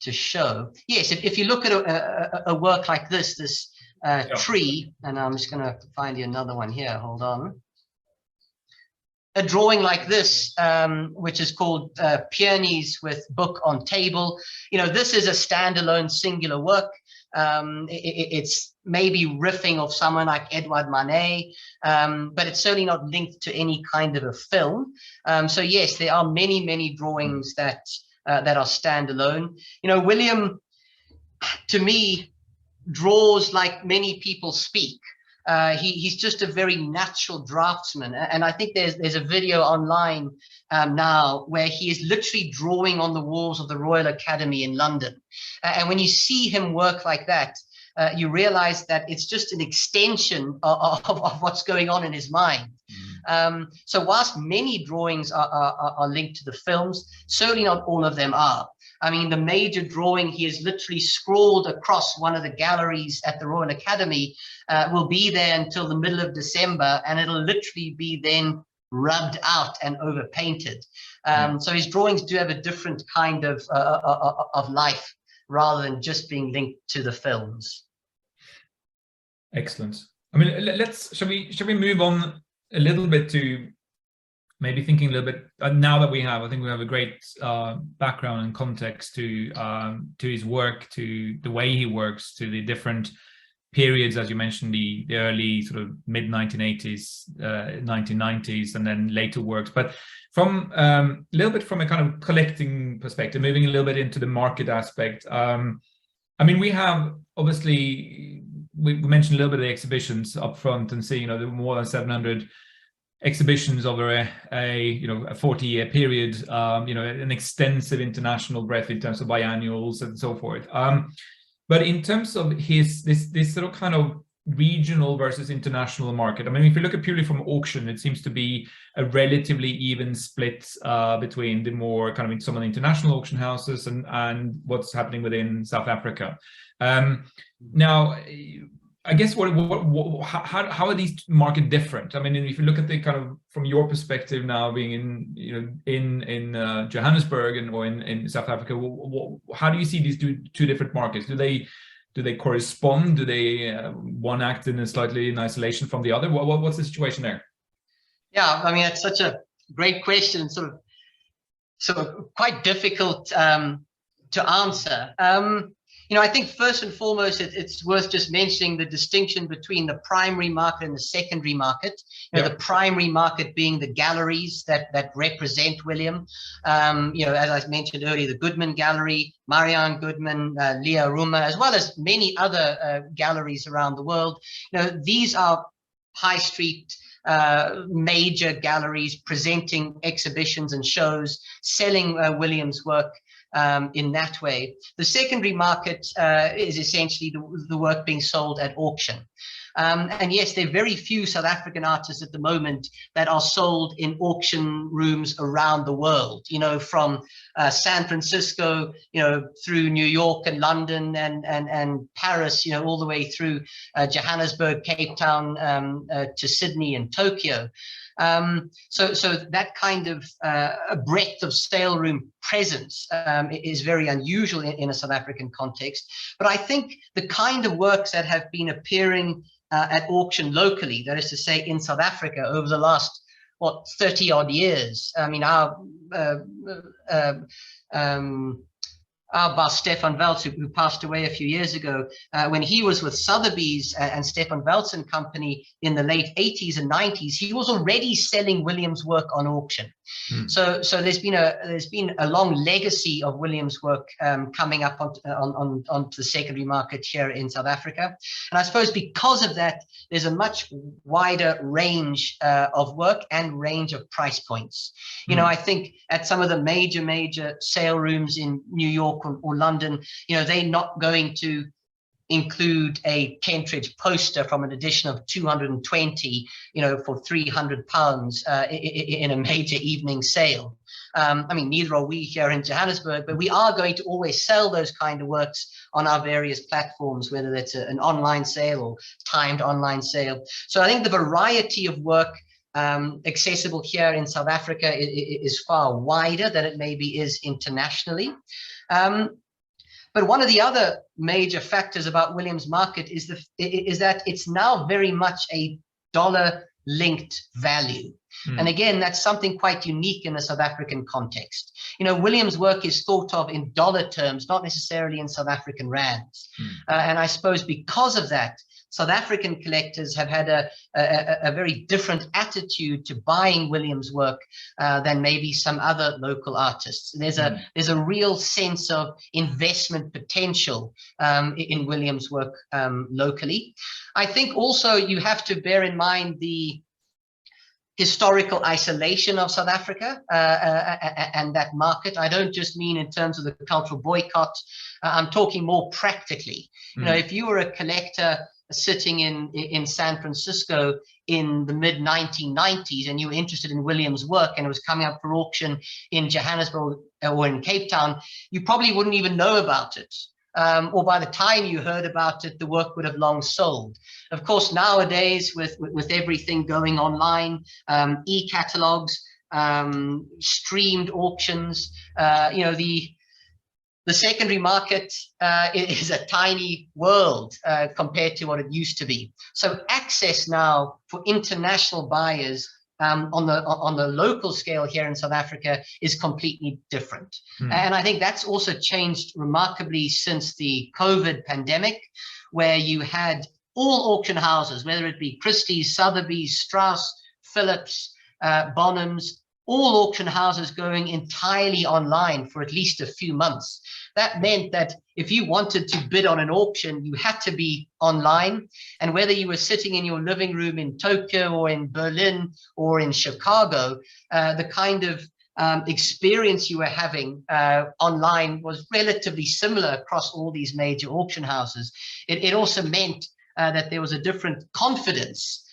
to show. Yes, if you look at a work like this tree, and I'm just going to find you another one here, hold on. A drawing like this, which is called Peonies with Book on Table. You know, this is a standalone singular work. It's maybe riffing off someone like Edouard Manet, but it's certainly not linked to any kind of a film. So yes, there are many drawings that are standalone. You know, William, to me, draws like many people speak. He's just a very natural draftsman, and I think there's a video online now where he is literally drawing on the walls of the Royal Academy in London. And when you see him work like that, you realize that it's just an extension of what's going on in his mind. So whilst many drawings are linked to the films, certainly not all of them are. I mean, the major drawing he has literally scrawled across one of the galleries at the Royal Academy will be there until the middle of December, and it'll literally be then rubbed out and overpainted. So his drawings do have a different kind of life rather than just being linked to the films. Excellent. I mean, shall we move on a little bit to maybe thinking a little bit now that I think we have a great background and context to his work, to the way he works, to the different periods, as you mentioned, the early sort of mid 1980s, 1990s, and then later works. But from a little bit from a kind of collecting perspective, moving a little bit into the market aspect. I mean, we have obviously, we mentioned a little bit of the exhibitions up front, and seeing, you know, there were more than 700 exhibitions over a 40-year period, you know, an extensive international breadth in terms of biannuals and so forth. But in terms of this sort of kind of regional versus international market, I mean, if you look at purely from auction, it seems to be a relatively even split between the more kind of some of the international auction houses and what's happening within South Africa. Now, I guess how are these markets different? I mean, if you look at the kind of from your perspective now, being in in Johannesburg or in South Africa, how do you see these two different markets? Do they correspond? Do they one act in isolation from the other? What's the situation there? Yeah, I mean, it's such a great question, sort of quite difficult to answer. I think first and foremost, it's worth just mentioning the distinction between the primary market and the secondary market. The primary market being the galleries that represent William. As I mentioned earlier, the Goodman Gallery, Marianne Goodman, Leah Ruma, as well as many other galleries around the world. These are high street major galleries presenting exhibitions and shows, selling William's work in that way. The secondary market is essentially the work being sold at auction. And yes, there are very few South African artists at the moment that are sold in auction rooms around the world, from San Francisco, through New York and London and Paris, all the way through Johannesburg, Cape Town, to Sydney and Tokyo. So that kind of a breadth of sale room presence is very unusual in a South African context. But I think the kind of works that have been appearing at auction locally, that is to say in South Africa over the last 30 odd years. I mean, our boss Stefan Welz, who passed away a few years ago, when he was with Sotheby's and Stefan Welz and Company in the late 80s and 90s, he was already selling William's work on auction. So there's been a long legacy of William's work coming up onto the secondary market here in South Africa. And I suppose because of that, there's a much wider range of work and range of price points. I think at some of the major sale rooms in New York or London, they're not going to include a Kentridge poster from an edition of 220, for £300 in a major evening sale. I mean, neither are we here in Johannesburg, but we are going to always sell those kind of works on our various platforms, whether it's an online sale or timed online sale. So I think the variety of work accessible here in South Africa is far wider than it maybe is internationally. But one of the other major factors about William's market is that it's now very much a dollar-linked value. And again, that's something quite unique in the South African context. William's work is thought of in dollar terms, not necessarily in South African rands. And I suppose because of that, South African collectors have had a very different attitude to buying William's work than maybe some other local artists. There's a real sense of investment potential in William's work locally. I think also you have to bear in mind the historical isolation of South Africa and that market. I don't just mean in terms of the cultural boycott. I'm talking more practically. If you were a collector sitting in San Francisco in the mid 1990s and you were interested in William's work and it was coming up for auction in Johannesburg or in Cape Town, you probably wouldn't even know about it. Or by the time you heard about it, the work would have long sold. Of course, nowadays with everything going online, e-catalogs, streamed auctions, the secondary market is a tiny world compared to what it used to be. So access now for international buyers on the local scale here in South Africa is completely different. And I think that's also changed remarkably since the COVID pandemic, where you had all auction houses, whether it be Christie's, Sotheby's, Strauss, Phillips, Bonhams, all auction houses going entirely online for at least a few months. That meant that if you wanted to bid on an auction, you had to be online. And whether you were sitting in your living room in Tokyo or in Berlin or in Chicago, the kind of experience you were having online was relatively similar across all these major auction houses. It also meant that there was a different confidence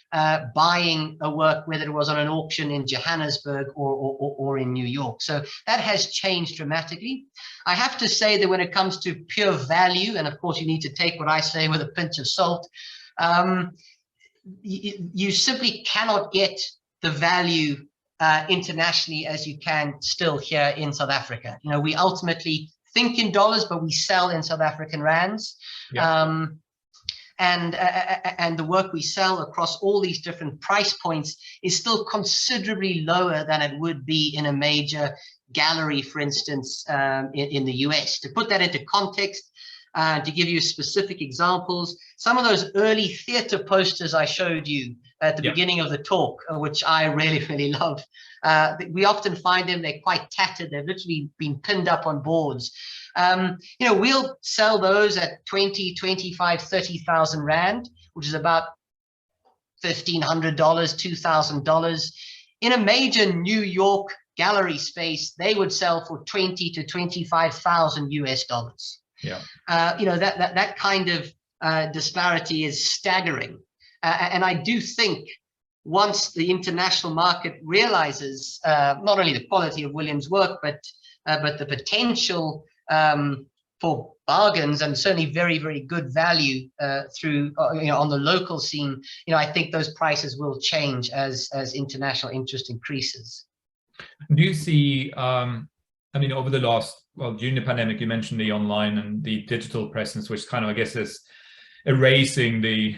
buying a work, whether it was on an auction in Johannesburg or in New York. So that has changed dramatically. I have to say that when it comes to pure value, and of course you need to take what I say with a pinch of salt, You simply cannot get the value internationally as you can still here in South Africa. You know, we ultimately think in dollars, but we sell in South African rands. Yeah. And the work we sell across all these different price points is still considerably lower than it would be in a major gallery, for instance, in the US. To put that into context, to give you specific examples, some of those early theater posters I showed you at the beginning of the talk, which I really, really love, we often find them, they're quite tattered, they've literally been pinned up on boards. You know, we'll sell those at 20, 25, 30,000 Rand, which is about $1,500, $2,000. In a major New York gallery space, they would sell for 20 to 25,000 US dollars. Yeah. You know, that kind of disparity is staggering. And I do think once the international market realizes not only the quality of Williams' work, but the potential for bargains and certainly very, very good value through, you know, on the local scene, you know, I think those prices will change as international interest increases. Do you see, I mean, over the last, well, during the pandemic, you mentioned the online and the digital presence, which kind of, I guess, is erasing the,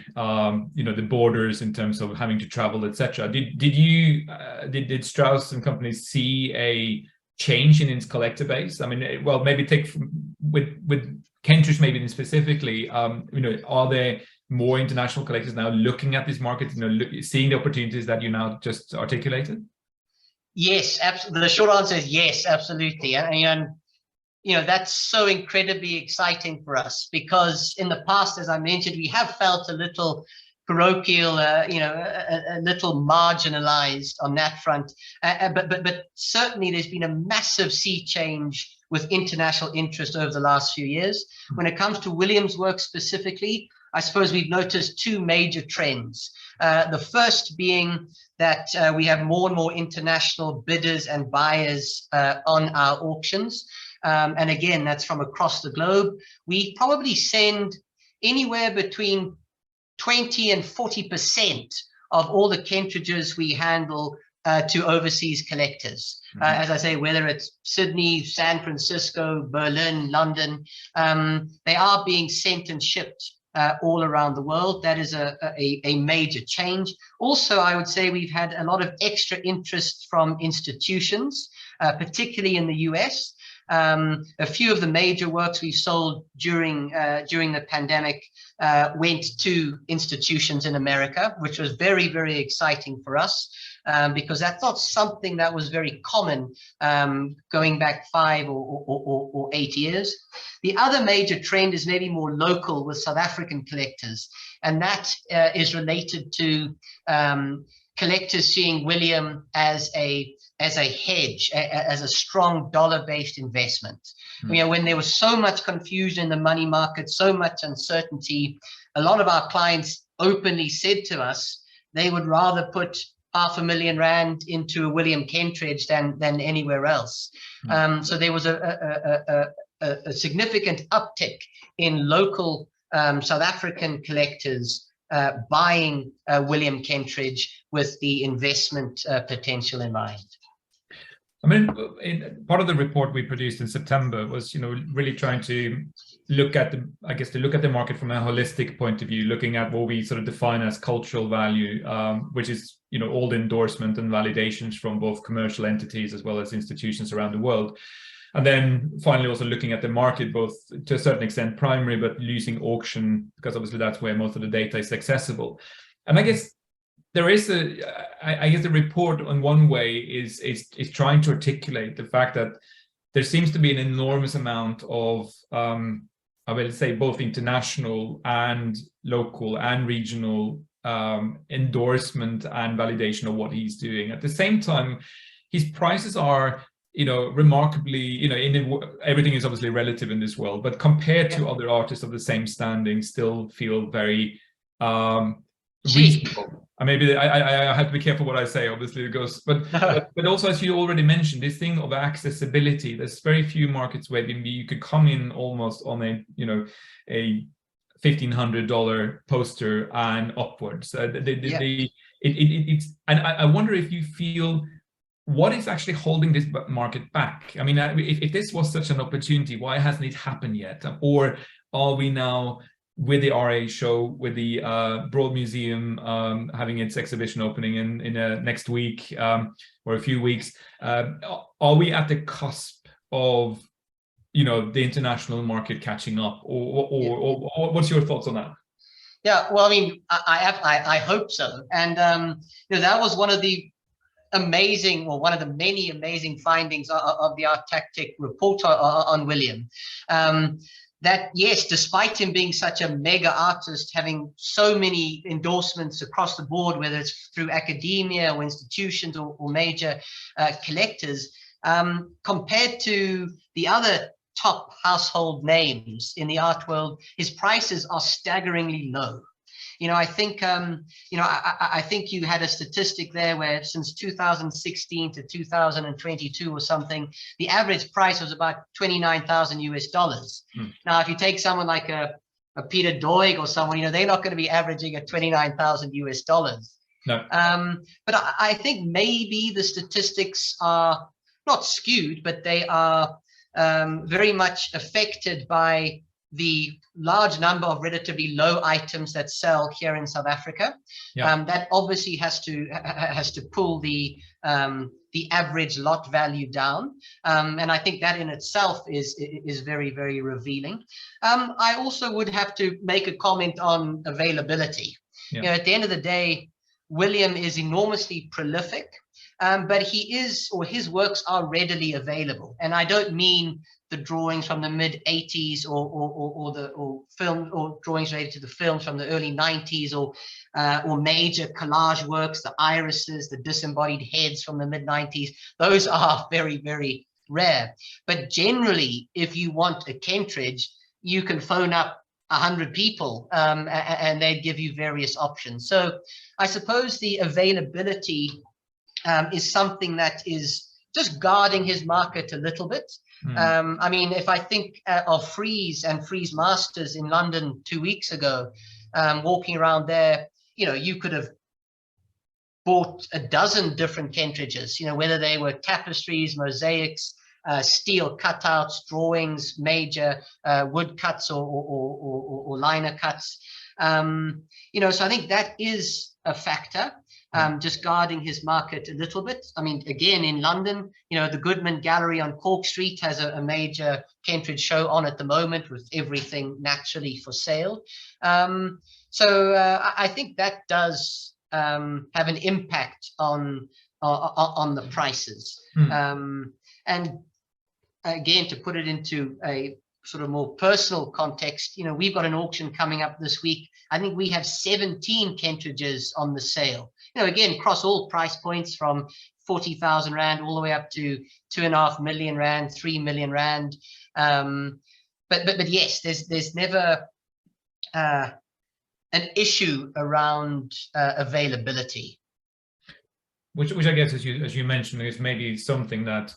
you know, the borders in terms of having to travel, etc. Did Strauss and companies see a change in its collector base? I mean, well, maybe take with Kentridge, maybe specifically, you know, are there more international collectors now looking at this market, you know, seeing the opportunities that you now just articulated? Yes, absolutely. The short answer is yes, absolutely. And you know, that's so incredibly exciting for us, because in the past, as I mentioned, we have felt a little parochial, you know, a little marginalized on that front. But certainly there's been a massive sea change with international interest over the last few years. When it comes to Williams' work specifically, I suppose we've noticed two major trends. The first being that we have more and more international bidders and buyers on our auctions. And again, that's from across the globe. We probably send anywhere between 20 and 40% of all the Kentridges we handle to overseas collectors. As I say, whether it's Sydney, San Francisco, Berlin, London, they are being sent and shipped all around the world. That is a major change. Also, I would say we've had a lot of extra interest from institutions, particularly in the US. A few of the major works we sold during the pandemic went to institutions in America, which was very, very exciting for us, because that's not something that was very common going back 5 or 8 years. The other major trend is maybe more local with South African collectors, and that is related to collectors seeing William as a hedge, as a strong dollar-based investment. You know, when there was so much confusion in the money market, so much uncertainty, a lot of our clients openly said to us they would rather put R500,000 Rand into a William Kentridge than anywhere else. So there was a significant uptick in local South African collectors buying William Kentridge with the investment potential in mind. I mean, part of the report we produced in September was, you know, really trying to look at the market from a holistic point of view, looking at what we sort of define as cultural value, which is, you know, all the endorsement and validations from both commercial entities as well as institutions around the world. And then finally also looking at the market, both to a certain extent primary, but using auction, because obviously that's where most of the data is accessible. And I guess there is I guess the report on one way is trying to articulate the fact that there seems to be an enormous amount of, I will say, both international and local and regional endorsement and validation of what he's doing. At the same time, his prices are, you know, remarkably, you know, everything is obviously relative in this world, but compared to other artists of the same standing, still feel very reasonable. Maybe I have to be careful what I say, obviously it goes, but also, as you already mentioned, this thing of accessibility. There's very few markets where you could come in almost on a, you know, a $1,500 poster and upwards. It's, and I wonder if you feel, what is actually holding this market back? I mean, if this was such an opportunity, why hasn't it happened yet? Or are we now, with the RA show, with the Broad Museum having its exhibition opening in next week or a few weeks, are we at the cusp of, you know, the international market catching up, or what's your thoughts on that? Yeah, well, I mean, I hope so, and you know, that was one of the amazing, or one of the many amazing findings of the ArtTactic report on William. That yes, despite him being such a mega artist, having so many endorsements across the board, whether it's through academia or institutions or major collectors, compared to the other top household names in the art world, his prices are staggeringly low. You know, I think, you know, I think you had a statistic there where since 2016 to 2022 or something, the average price was about $29,000 US. Now, if you take someone like a Peter Doig or someone, you know, they're not going to be averaging at $29,000 US. No. But I think maybe the statistics are not skewed, but they are very much affected by the large number of relatively low items that sell here in South Africa. Yeah. That obviously has to pull the average lot value down, and I think that in itself is very, very revealing. I also would have to make a comment on availability. Yeah. You know, at the end of the day, William is enormously prolific, but he is, or his works are readily available, and I don't mean the drawings from the mid 80s or film, or drawings related to the films from the early 90s, or major collage works, the irises, the disembodied heads from the mid 90s. Those are very, very rare. But generally, if you want a Kentridge, you can phone up 100 people and they'd give you various options. So I suppose the availability is something that is just guarding his market a little bit. I mean, if I think of Frieze and Frieze Masters in London 2 weeks ago, walking around there, you know, you could have bought a dozen different Kentridges, you know, whether they were tapestries, mosaics, steel cutouts, drawings, major wood cuts or liner cuts. You know, so I think that is a factor. Just guarding his market a little bit. I mean, again, in London, you know, the Goodman Gallery on Cork Street has a major Kentridge show on at the moment, with everything naturally for sale. So I think that does have an impact on the prices. And again, to put it into a sort of more personal context, you know, we've got an auction coming up this week. I think we have 17 Kentridges on the sale. You know, again, across all price points, from 40,000 Rand all the way up to 2.5 million Rand, 3 million Rand. But yes, there's never an issue around availability. Which I guess, as you mentioned, is maybe something that,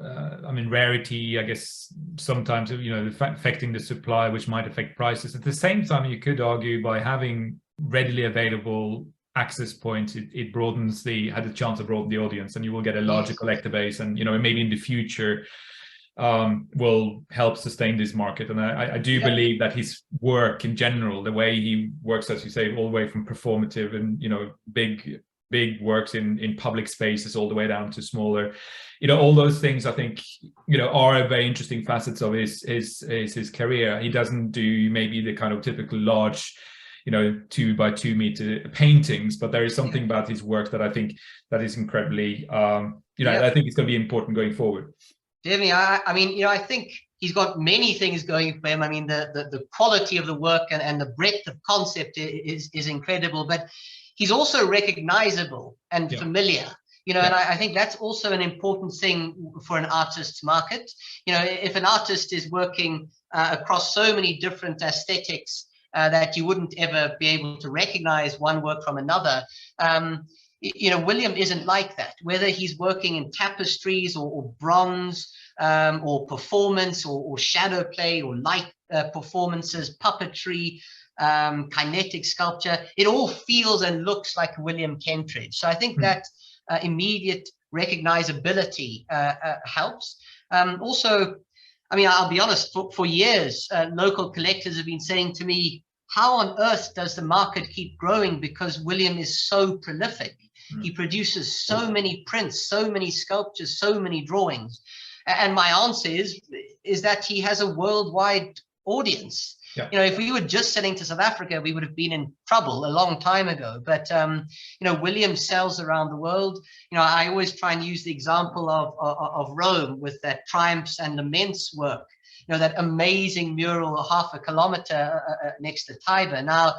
I mean, rarity, I guess, sometimes, you know, affecting the supply, which might affect prices. At the same time, you could argue by having readily available access points, it broadens had a chance to broaden the audience, and you will get a larger collector base, and, you know, maybe in the future will help sustain this market. And I do believe that his work in general, the way he works, as you say, all the way from performative and, you know, big works in public spaces all the way down to smaller, you know, all those things, I think, you know, are very interesting facets of his career. He doesn't do maybe the kind of typical large, you know, 2 by 2 meter paintings, but there is something about his work that I think that is incredibly, you know, I think it's going to be important going forward. Definitely. I mean, you know, I think he's got many things going for him. I mean, the quality of the work and the breadth of concept is incredible, but he's also recognizable and familiar. You know, and I think that's also an important thing for an artist's market. You know, if an artist is working across so many different aesthetics, that you wouldn't ever be able to recognize one work from another. You know, William isn't like that. Whether he's working in tapestries or bronze, or performance or shadow play or light performances, puppetry, kinetic sculpture. It all feels and looks like William Kentridge. So I think that immediate recognizability helps. Also, I mean, I'll be honest, for years, local collectors have been saying to me, how on earth does the market keep growing? Because William is so prolific. He produces so many prints, so many sculptures, so many drawings. And my answer is that he has a worldwide audience. Yeah. You know, if we were just selling to South Africa, we would have been in trouble a long time ago. But, you know, William sells around the world. You know, I always try and use the example of Rome with that Triumphs and Laments work. You know, that amazing mural, half a kilometer next to Tiber. Now,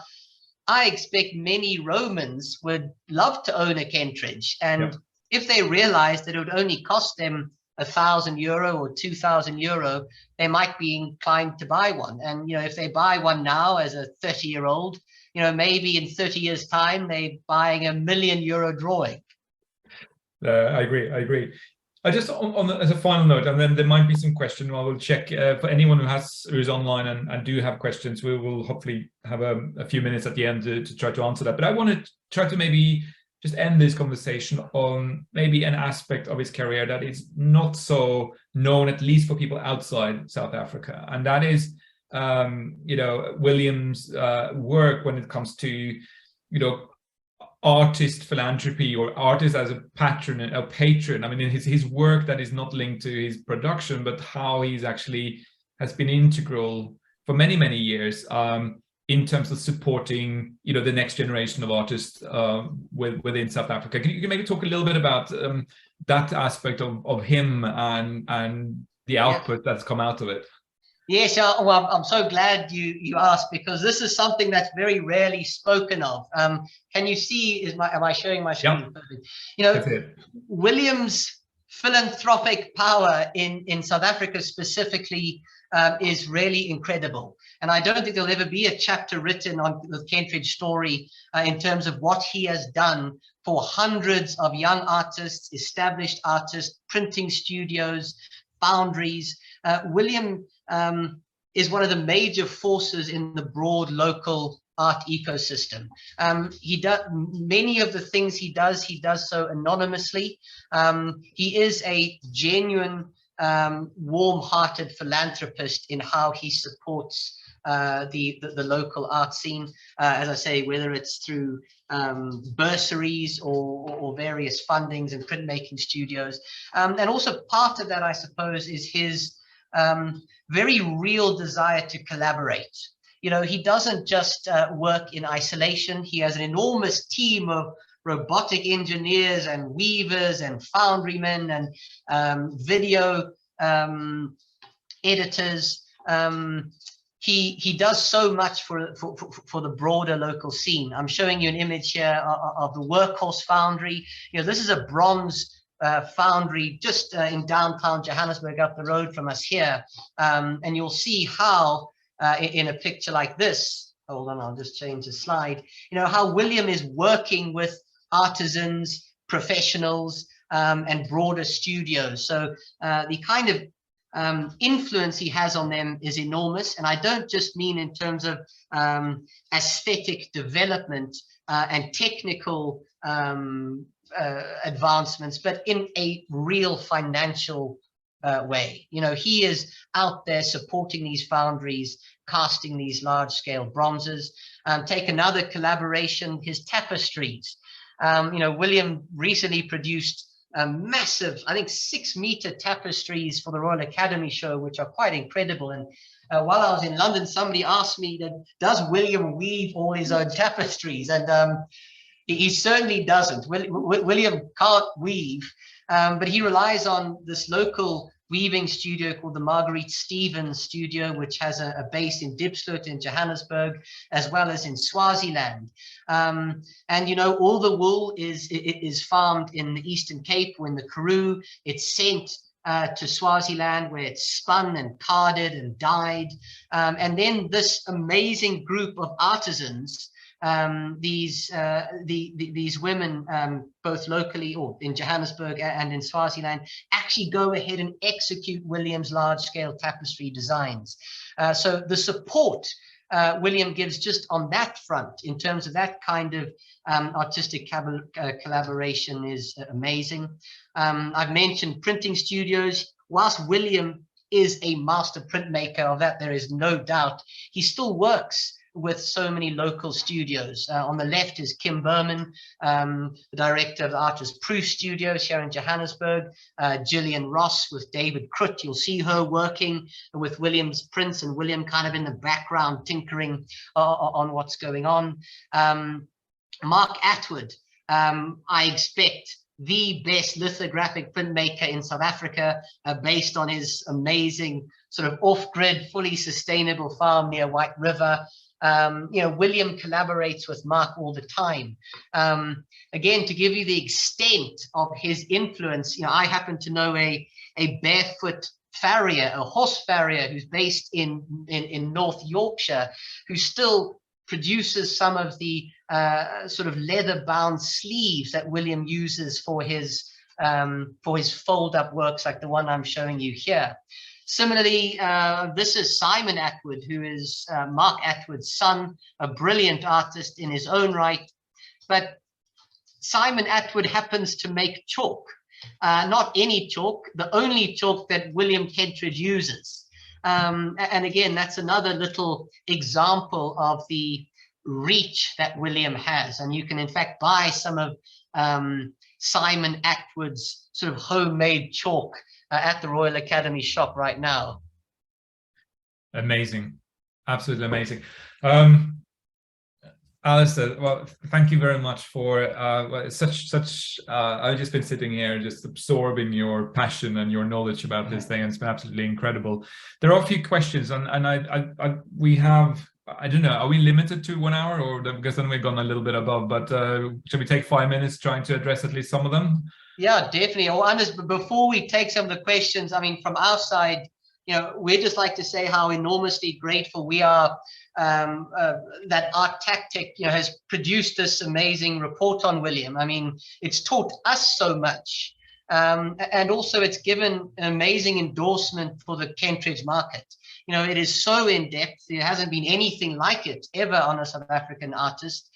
I expect many Romans would love to own a Kentridge. And if they realized that it would only cost them €1,000 or €2,000, they might be inclined to buy one. And, you know, if they buy one now as a 30-year-old, you know, maybe in 30 years' time, they're buying €1 million drawing. I agree. Just as a final note, and then there might be some questions. I will check for anyone who's online and do have questions. We will hopefully have a few minutes at the end to try to answer that. But I want to try to maybe just end this conversation on maybe an aspect of his career that is not so known, at least for people outside South Africa, and that is, you know, William's work when it comes to, you know, artist philanthropy or artist as a patron. I mean, his work that is not linked to his production, but how he's actually has been integral for many, many years in terms of supporting, you know, the next generation of artists within South Africa. Can you maybe talk a little bit about that aspect of him and the output that's come out of it? Yes, well, I'm so glad you asked, because this is something that's very rarely spoken of. Can you see, am I showing my screen? Yeah. You know, William's philanthropic power in South Africa specifically is really incredible. And I don't think there'll ever be a chapter written on the Kentridge story in terms of what he has done for hundreds of young artists, established artists, printing studios, foundries. William is one of the major forces in the broad local art ecosystem. He does many of the things he does so anonymously. He is a genuine, warm-hearted philanthropist in how he supports the local art scene, as I say, whether it's through bursaries or various fundings and printmaking studios. And also part of that, I suppose, is his very real desire to collaborate. You know, he doesn't just work in isolation. He has an enormous team of robotic engineers and weavers and foundrymen and video editors. He does so much for the broader local scene. I'm showing you an image here of the Workhorse Foundry. You know, this is a bronze foundry just in downtown Johannesburg, up the road from us here. And you'll see how in a picture like this, hold on, I'll just change the slide, you know, how William is working with artisans, professionals, and broader studios. So the kind of influence he has on them is enormous. And I don't just mean in terms of aesthetic development and technical advancements, but in a real financial way. You know, he is out there supporting these foundries, casting these large-scale bronzes. Take another collaboration, his tapestries. You know, William recently produced massive, I think 6-meter tapestries for the Royal Academy show, which are quite incredible. And while I was in London, somebody asked me, does William weave all his own tapestries? And he certainly doesn't. William can't weave, but he relies on this local weaving studio called the Marguerite Stevens Studio, which has a base in Diepsloot in Johannesburg, as well as in Swaziland. And, you know, all the wool is farmed in the Eastern Cape or in the Karoo. It's sent to Swaziland, where it's spun and carded and dyed. And then this amazing group of artisans these women, both locally or in Johannesburg and in Swaziland, actually go ahead and execute William's large-scale tapestry designs. So the support William gives just on that front, in terms of that kind of artistic collaboration, is amazing. I've mentioned printing studios. Whilst William is a master printmaker, of that there is no doubt, he still works with so many local studios. On the left is Kim Berman, the director of the Artist Proof Studios here in Johannesburg. Gillian Ross with David Krut. You'll see her working with William's prints, and William kind of in the background tinkering on what's going on. Mark Atwood, I expect the best lithographic printmaker in South Africa, based on his amazing sort of off-grid, fully sustainable farm near White River. William collaborates with Mark all the time. Again, to give you the extent of his influence, I happen to know a barefoot farrier, a horse farrier, who's based in North Yorkshire, who still produces some of the sort of leather-bound sleeves that William uses for his fold-up works, like the one I'm showing you here. Similarly, this is Simon Atwood, who is Mark Atwood's son, a brilliant artist in his own right. But Simon Atwood happens to make chalk, not any chalk, the only chalk that William Kentridge uses. And again, that's another little example of the reach that William has. And you can, in fact, buy some of Simon Atwood's sort of homemade chalk at the Royal Academy shop right now. Amazing. Absolutely amazing. Alastair, well, thank you very much for I've just been sitting here just absorbing your passion and your knowledge about this thing, and it's been absolutely incredible. There are a few questions, and we have, I don't know, are we limited to 1 hour, or because then we've gone a little bit above, but should we take 5 minutes trying to address at least some of them? Yeah, definitely. Oh, Anders, before we take some of the questions, I mean, from our side, we'd just like to say how enormously grateful we are that ArtTactic, has produced this amazing report on William. I mean, it's taught us so much, and also it's given an amazing endorsement for the Kentridge market. It is so in depth. There hasn't been anything like it ever on a South African artist.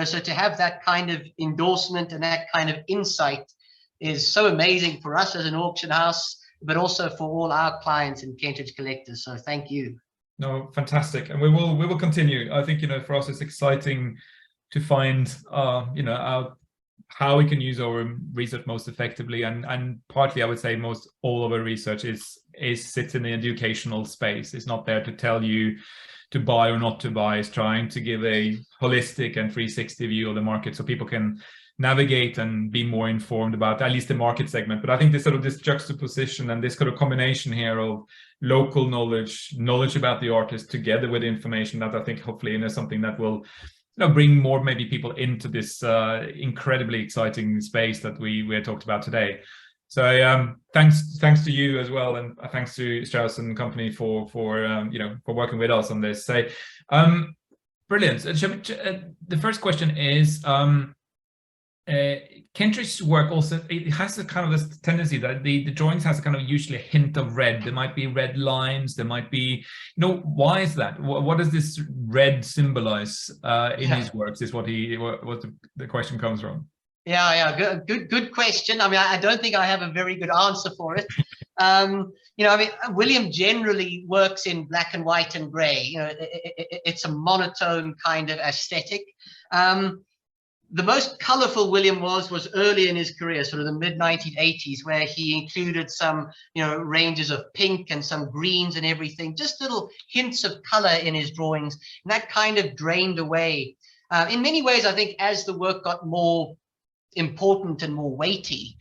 So to have that kind of endorsement and that kind of insight is so amazing for us as an auction house, but also for all our clients and Kentridge collectors. So thank you. No, fantastic. And we will continue. I think, for us, it's exciting to find, out how we can use our research most effectively. And partly, I would say most all of our research sits in the educational space. It's not there to tell you to buy or not to buy. It's trying to give a holistic and 360 view of the market so people can navigate and be more informed about at least the market segment. But I think this juxtaposition and this kind of combination here of local knowledge about the artist together with information, that I think hopefully is something that will bring more maybe people into this incredibly exciting space that we talked about today. So thanks to you as well, and thanks to Strauss and company for working with us on this. So brilliant. The first question is, Kentridge's work also, it has a kind of this tendency that the drawings has a kind of usually a hint of red. There might be red lines, there might be, why is that? What does this red symbolize in his works, is what the question comes from. Yeah, good question. I mean, I don't think I have a very good answer for it. William generally works in black and white and gray. It's a monotone kind of aesthetic. The most colorful William was early in his career, sort of the mid-1980s, where he included some, ranges of pink and some greens and everything, just little hints of color in his drawings. And that kind of drained away. In many ways, I think, as the work got more important and more weighty,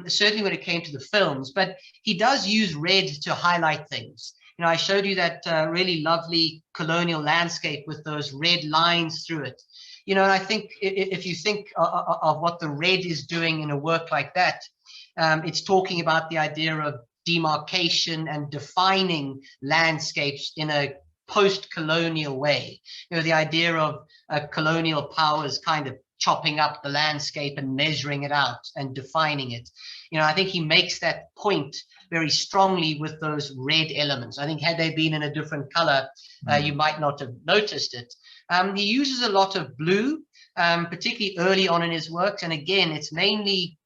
certainly when it came to the films, but he does use red to highlight things. I showed you that really lovely colonial landscape with those red lines through it. And I think if you think of what the red is doing in a work like that, it's talking about the idea of demarcation and defining landscapes in a post-colonial way. You know, the idea of colonial powers kind of chopping up the landscape and measuring it out and defining it. You know, I think he makes that point very strongly with those red elements. I think had they been in a different color, you might not have noticed it. He uses a lot of blue, particularly early on in his works. And again, it's mainly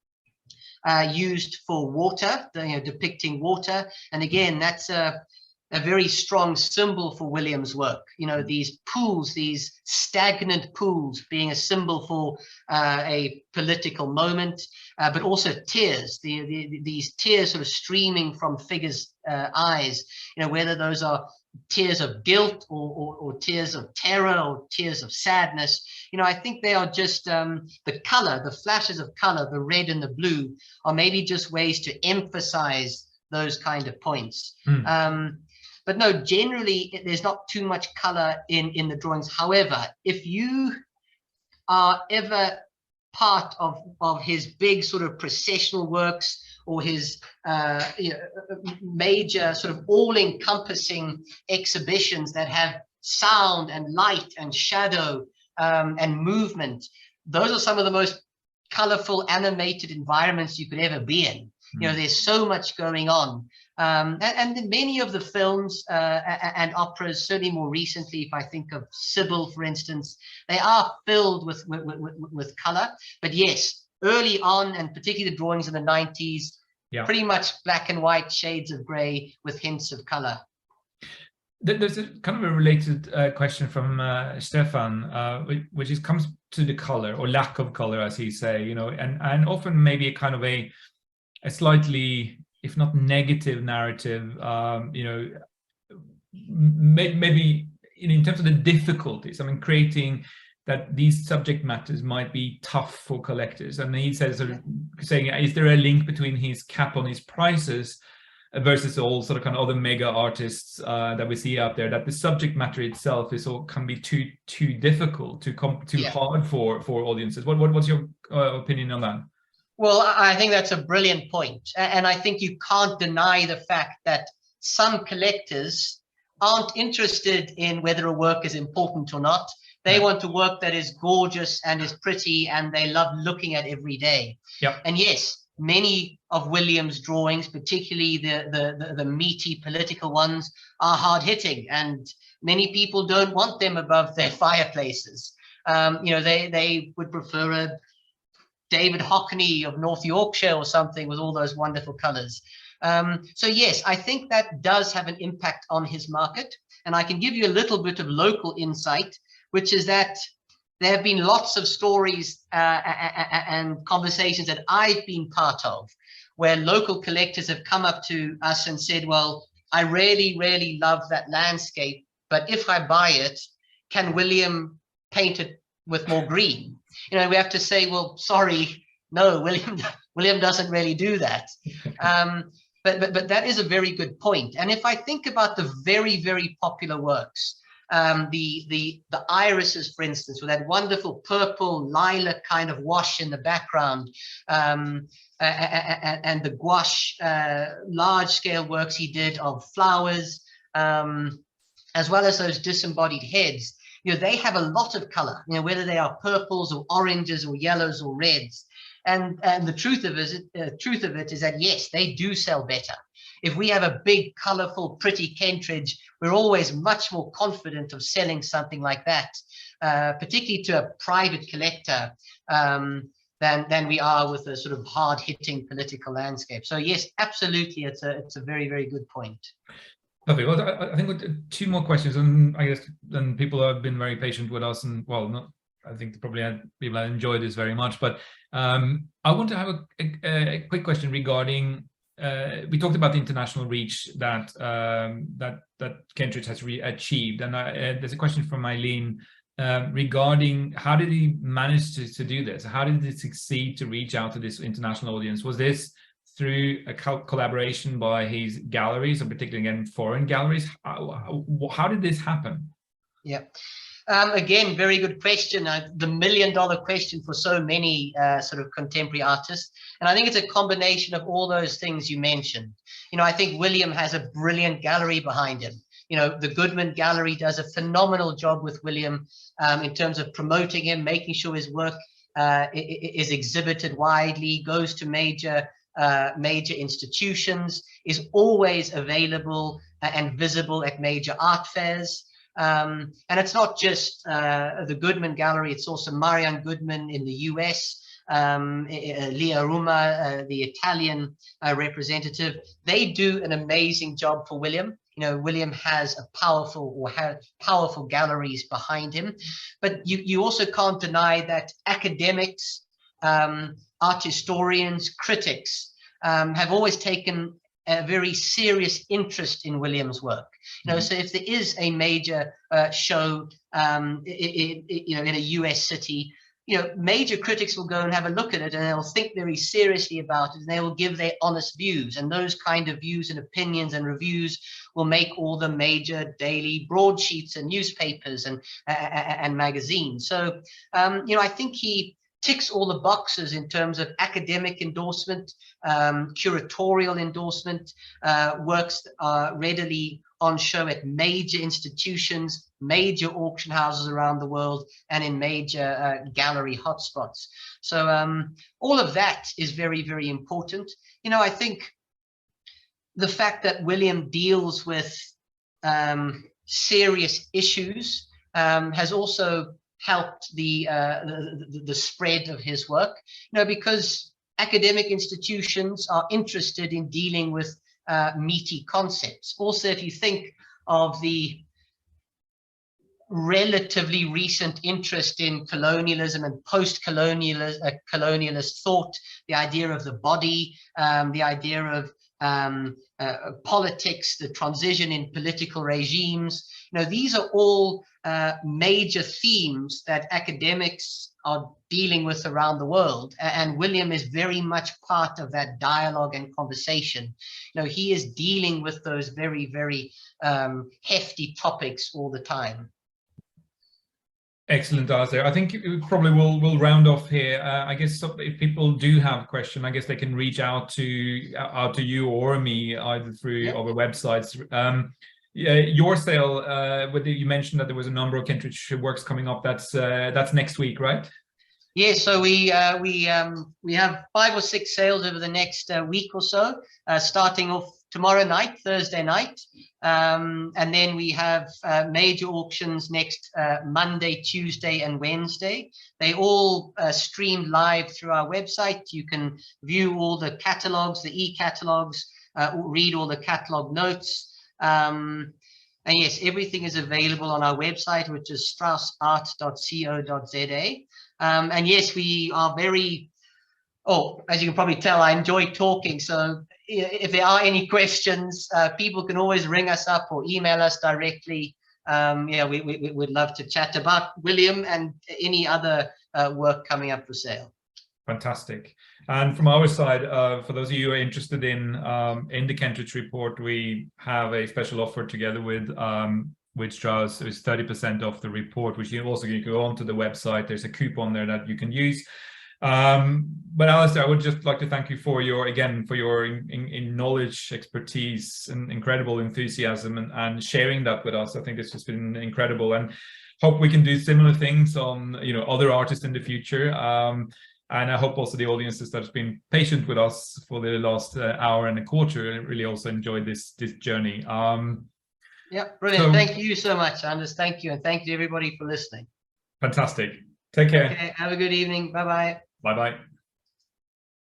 used for water, depicting water. And again, that's a very strong symbol for William's work. You know, these pools, these stagnant pools being a symbol for a political moment, but also tears, these tears sort of streaming from figures' eyes, you know, whether those are tears of guilt or tears of terror or tears of sadness. You know, I think they are just the color, the flashes of color, the red and the blue are maybe just ways to emphasize those kind of points. But no, generally, there's not too much color in the drawings. However, if you are ever part of his big sort of processional works or his major sort of all-encompassing exhibitions that have sound and light and shadow and movement, those are some of the most colorful animated environments you could ever be in. You know, there's so much going on. And many of the films and operas, certainly more recently, if I think of Sybil, for instance, they are filled with color. But yes, early on, and particularly the drawings in the 90s, pretty much black and white, shades of gray with hints of color. There's a kind of a related question from Stefan, which comes to the color or lack of color, as he say, you know, and often maybe a kind of a slightly, if not negative narrative, you know, maybe in terms of the difficulties. I mean, creating that these subject matters might be tough for collectors. And he says, sort of saying, is there a link between his cap on his prices versus all sort of kind of other mega artists that we see out there, that the subject matter itself can be too difficult, too hard for audiences? What's your opinion on that? Well, I think that's a brilliant point. And I think you can't deny the fact that some collectors aren't interested in whether a work is important or not. They want a work that is gorgeous and is pretty and they love looking at every day. And yes, many of William's drawings, particularly the meaty political ones, are hard-hitting, and many people don't want them above their fireplaces. You know, they would prefer a David Hockney of North Yorkshire or something with all those wonderful colors. So yes, I think that does have an impact on his market. And I can give you a little bit of local insight, which is that there have been lots of stories and conversations that I've been part of where local collectors have come up to us and said, well, I really, really love that landscape, but if I buy it, can William paint it with more green? You know, we have to say, well, sorry, no, William doesn't really do that. But that is a very good point. And if I think about the very, very popular works, the irises, for instance, with that wonderful purple lilac kind of wash in the background, and the gouache large-scale works he did of flowers, as well as those disembodied heads, you know, they have a lot of color, you know, whether they are purples or oranges or yellows or reds. And the truth of it is that, yes, they do sell better. If we have a big, colorful, pretty Kentridge, we're always much more confident of selling something like that, particularly to a private collector, than we are with a sort of hard-hitting political landscape. So yes, absolutely, it's a very, very good point. Perfect. Well, I think two more questions, and I guess then people have been very patient with us, and well, not. I think probably people have enjoyed this very much. But I want to have a quick question regarding. We talked about the international reach that Kentridge has achieved, and there's a question from Eileen regarding how did he manage to do this? How did he succeed to reach out to this international audience? Was this through a collaboration by his galleries, and particularly again foreign galleries? How did this happen? Yeah. Again, very good question. The million-dollar question for so many sort of contemporary artists. And I think it's a combination of all those things you mentioned. You know, I think William has a brilliant gallery behind him. You know, the Goodman Gallery does a phenomenal job with William in terms of promoting him, making sure his work is exhibited widely, goes to major institutions, is always available and visible at major art fairs. And it's not just the Goodman Gallery, it's also Marianne Goodman in the US, Lia Ruma, the Italian representative. They do an amazing job for William. You know, William has powerful galleries behind him, but you also can't deny that academics, art historians, critics have always taken a very serious interest in William's work. You know, so if there is a major show, you know, in a US city, you know, major critics will go and have a look at it, and they'll think very seriously about it, and they will give their honest views. And those kind of views and opinions and reviews will make all the major daily broadsheets and newspapers and magazines. So, you know, I think he ticks all the boxes in terms of academic endorsement, curatorial endorsement, works readily on show at major institutions, major auction houses around the world, and in major gallery hotspots. So all of that is very, very important. You know, I think the fact that William deals with serious issues has also helped the spread of his work, you know, because academic institutions are interested in dealing with meaty concepts. Also, if you think of the relatively recent interest in colonialism and post-colonialist thought, the idea of the body, the idea of politics, the transition in political regimes, you know, these are all major themes that academics are dealing with around the world, and William is very much part of that dialogue and conversation. You know, he is dealing with those very, very hefty topics all the time. Excellent, Alastair. I think we probably will round off here. I guess if people do have questions, I guess they can reach out to you or me either through our websites. Yeah, your sale, whether you mentioned that there was a number of Kentridge works coming up. That's next week, right? Yeah, so we have 5 or 6 sales over the next week or so, starting off tomorrow night, Thursday night, and then we have major auctions next Monday, Tuesday, and Wednesday. They all stream live through our website. You can view all the catalogs, the e-catalogs, read all the catalog notes. And yes, everything is available on our website, which is straussart.co.za. And yes, we are very, as you can probably tell, I enjoy talking. So if there are any questions, people can always ring us up or email us directly. Yeah, we would love to chat about William and any other work coming up for sale. Fantastic. And from our side, for those of you who are interested in the Kentridge report, we have a special offer together with Strauss. It's 30% off the report, which you also can go onto the website. There's a coupon there that you can use. But Alastair, I would just like to thank you for your in knowledge, expertise, and incredible enthusiasm and sharing that with us. I think this has been incredible, and hope we can do similar things on other artists in the future. And I hope also the audiences that have been patient with us for the last hour and a quarter really also enjoyed this journey. Yeah, brilliant. So, thank you so much, Anders. Thank you, and thank you everybody for listening. Fantastic. Take care. Okay, have a good evening. Bye-bye. Bye-bye.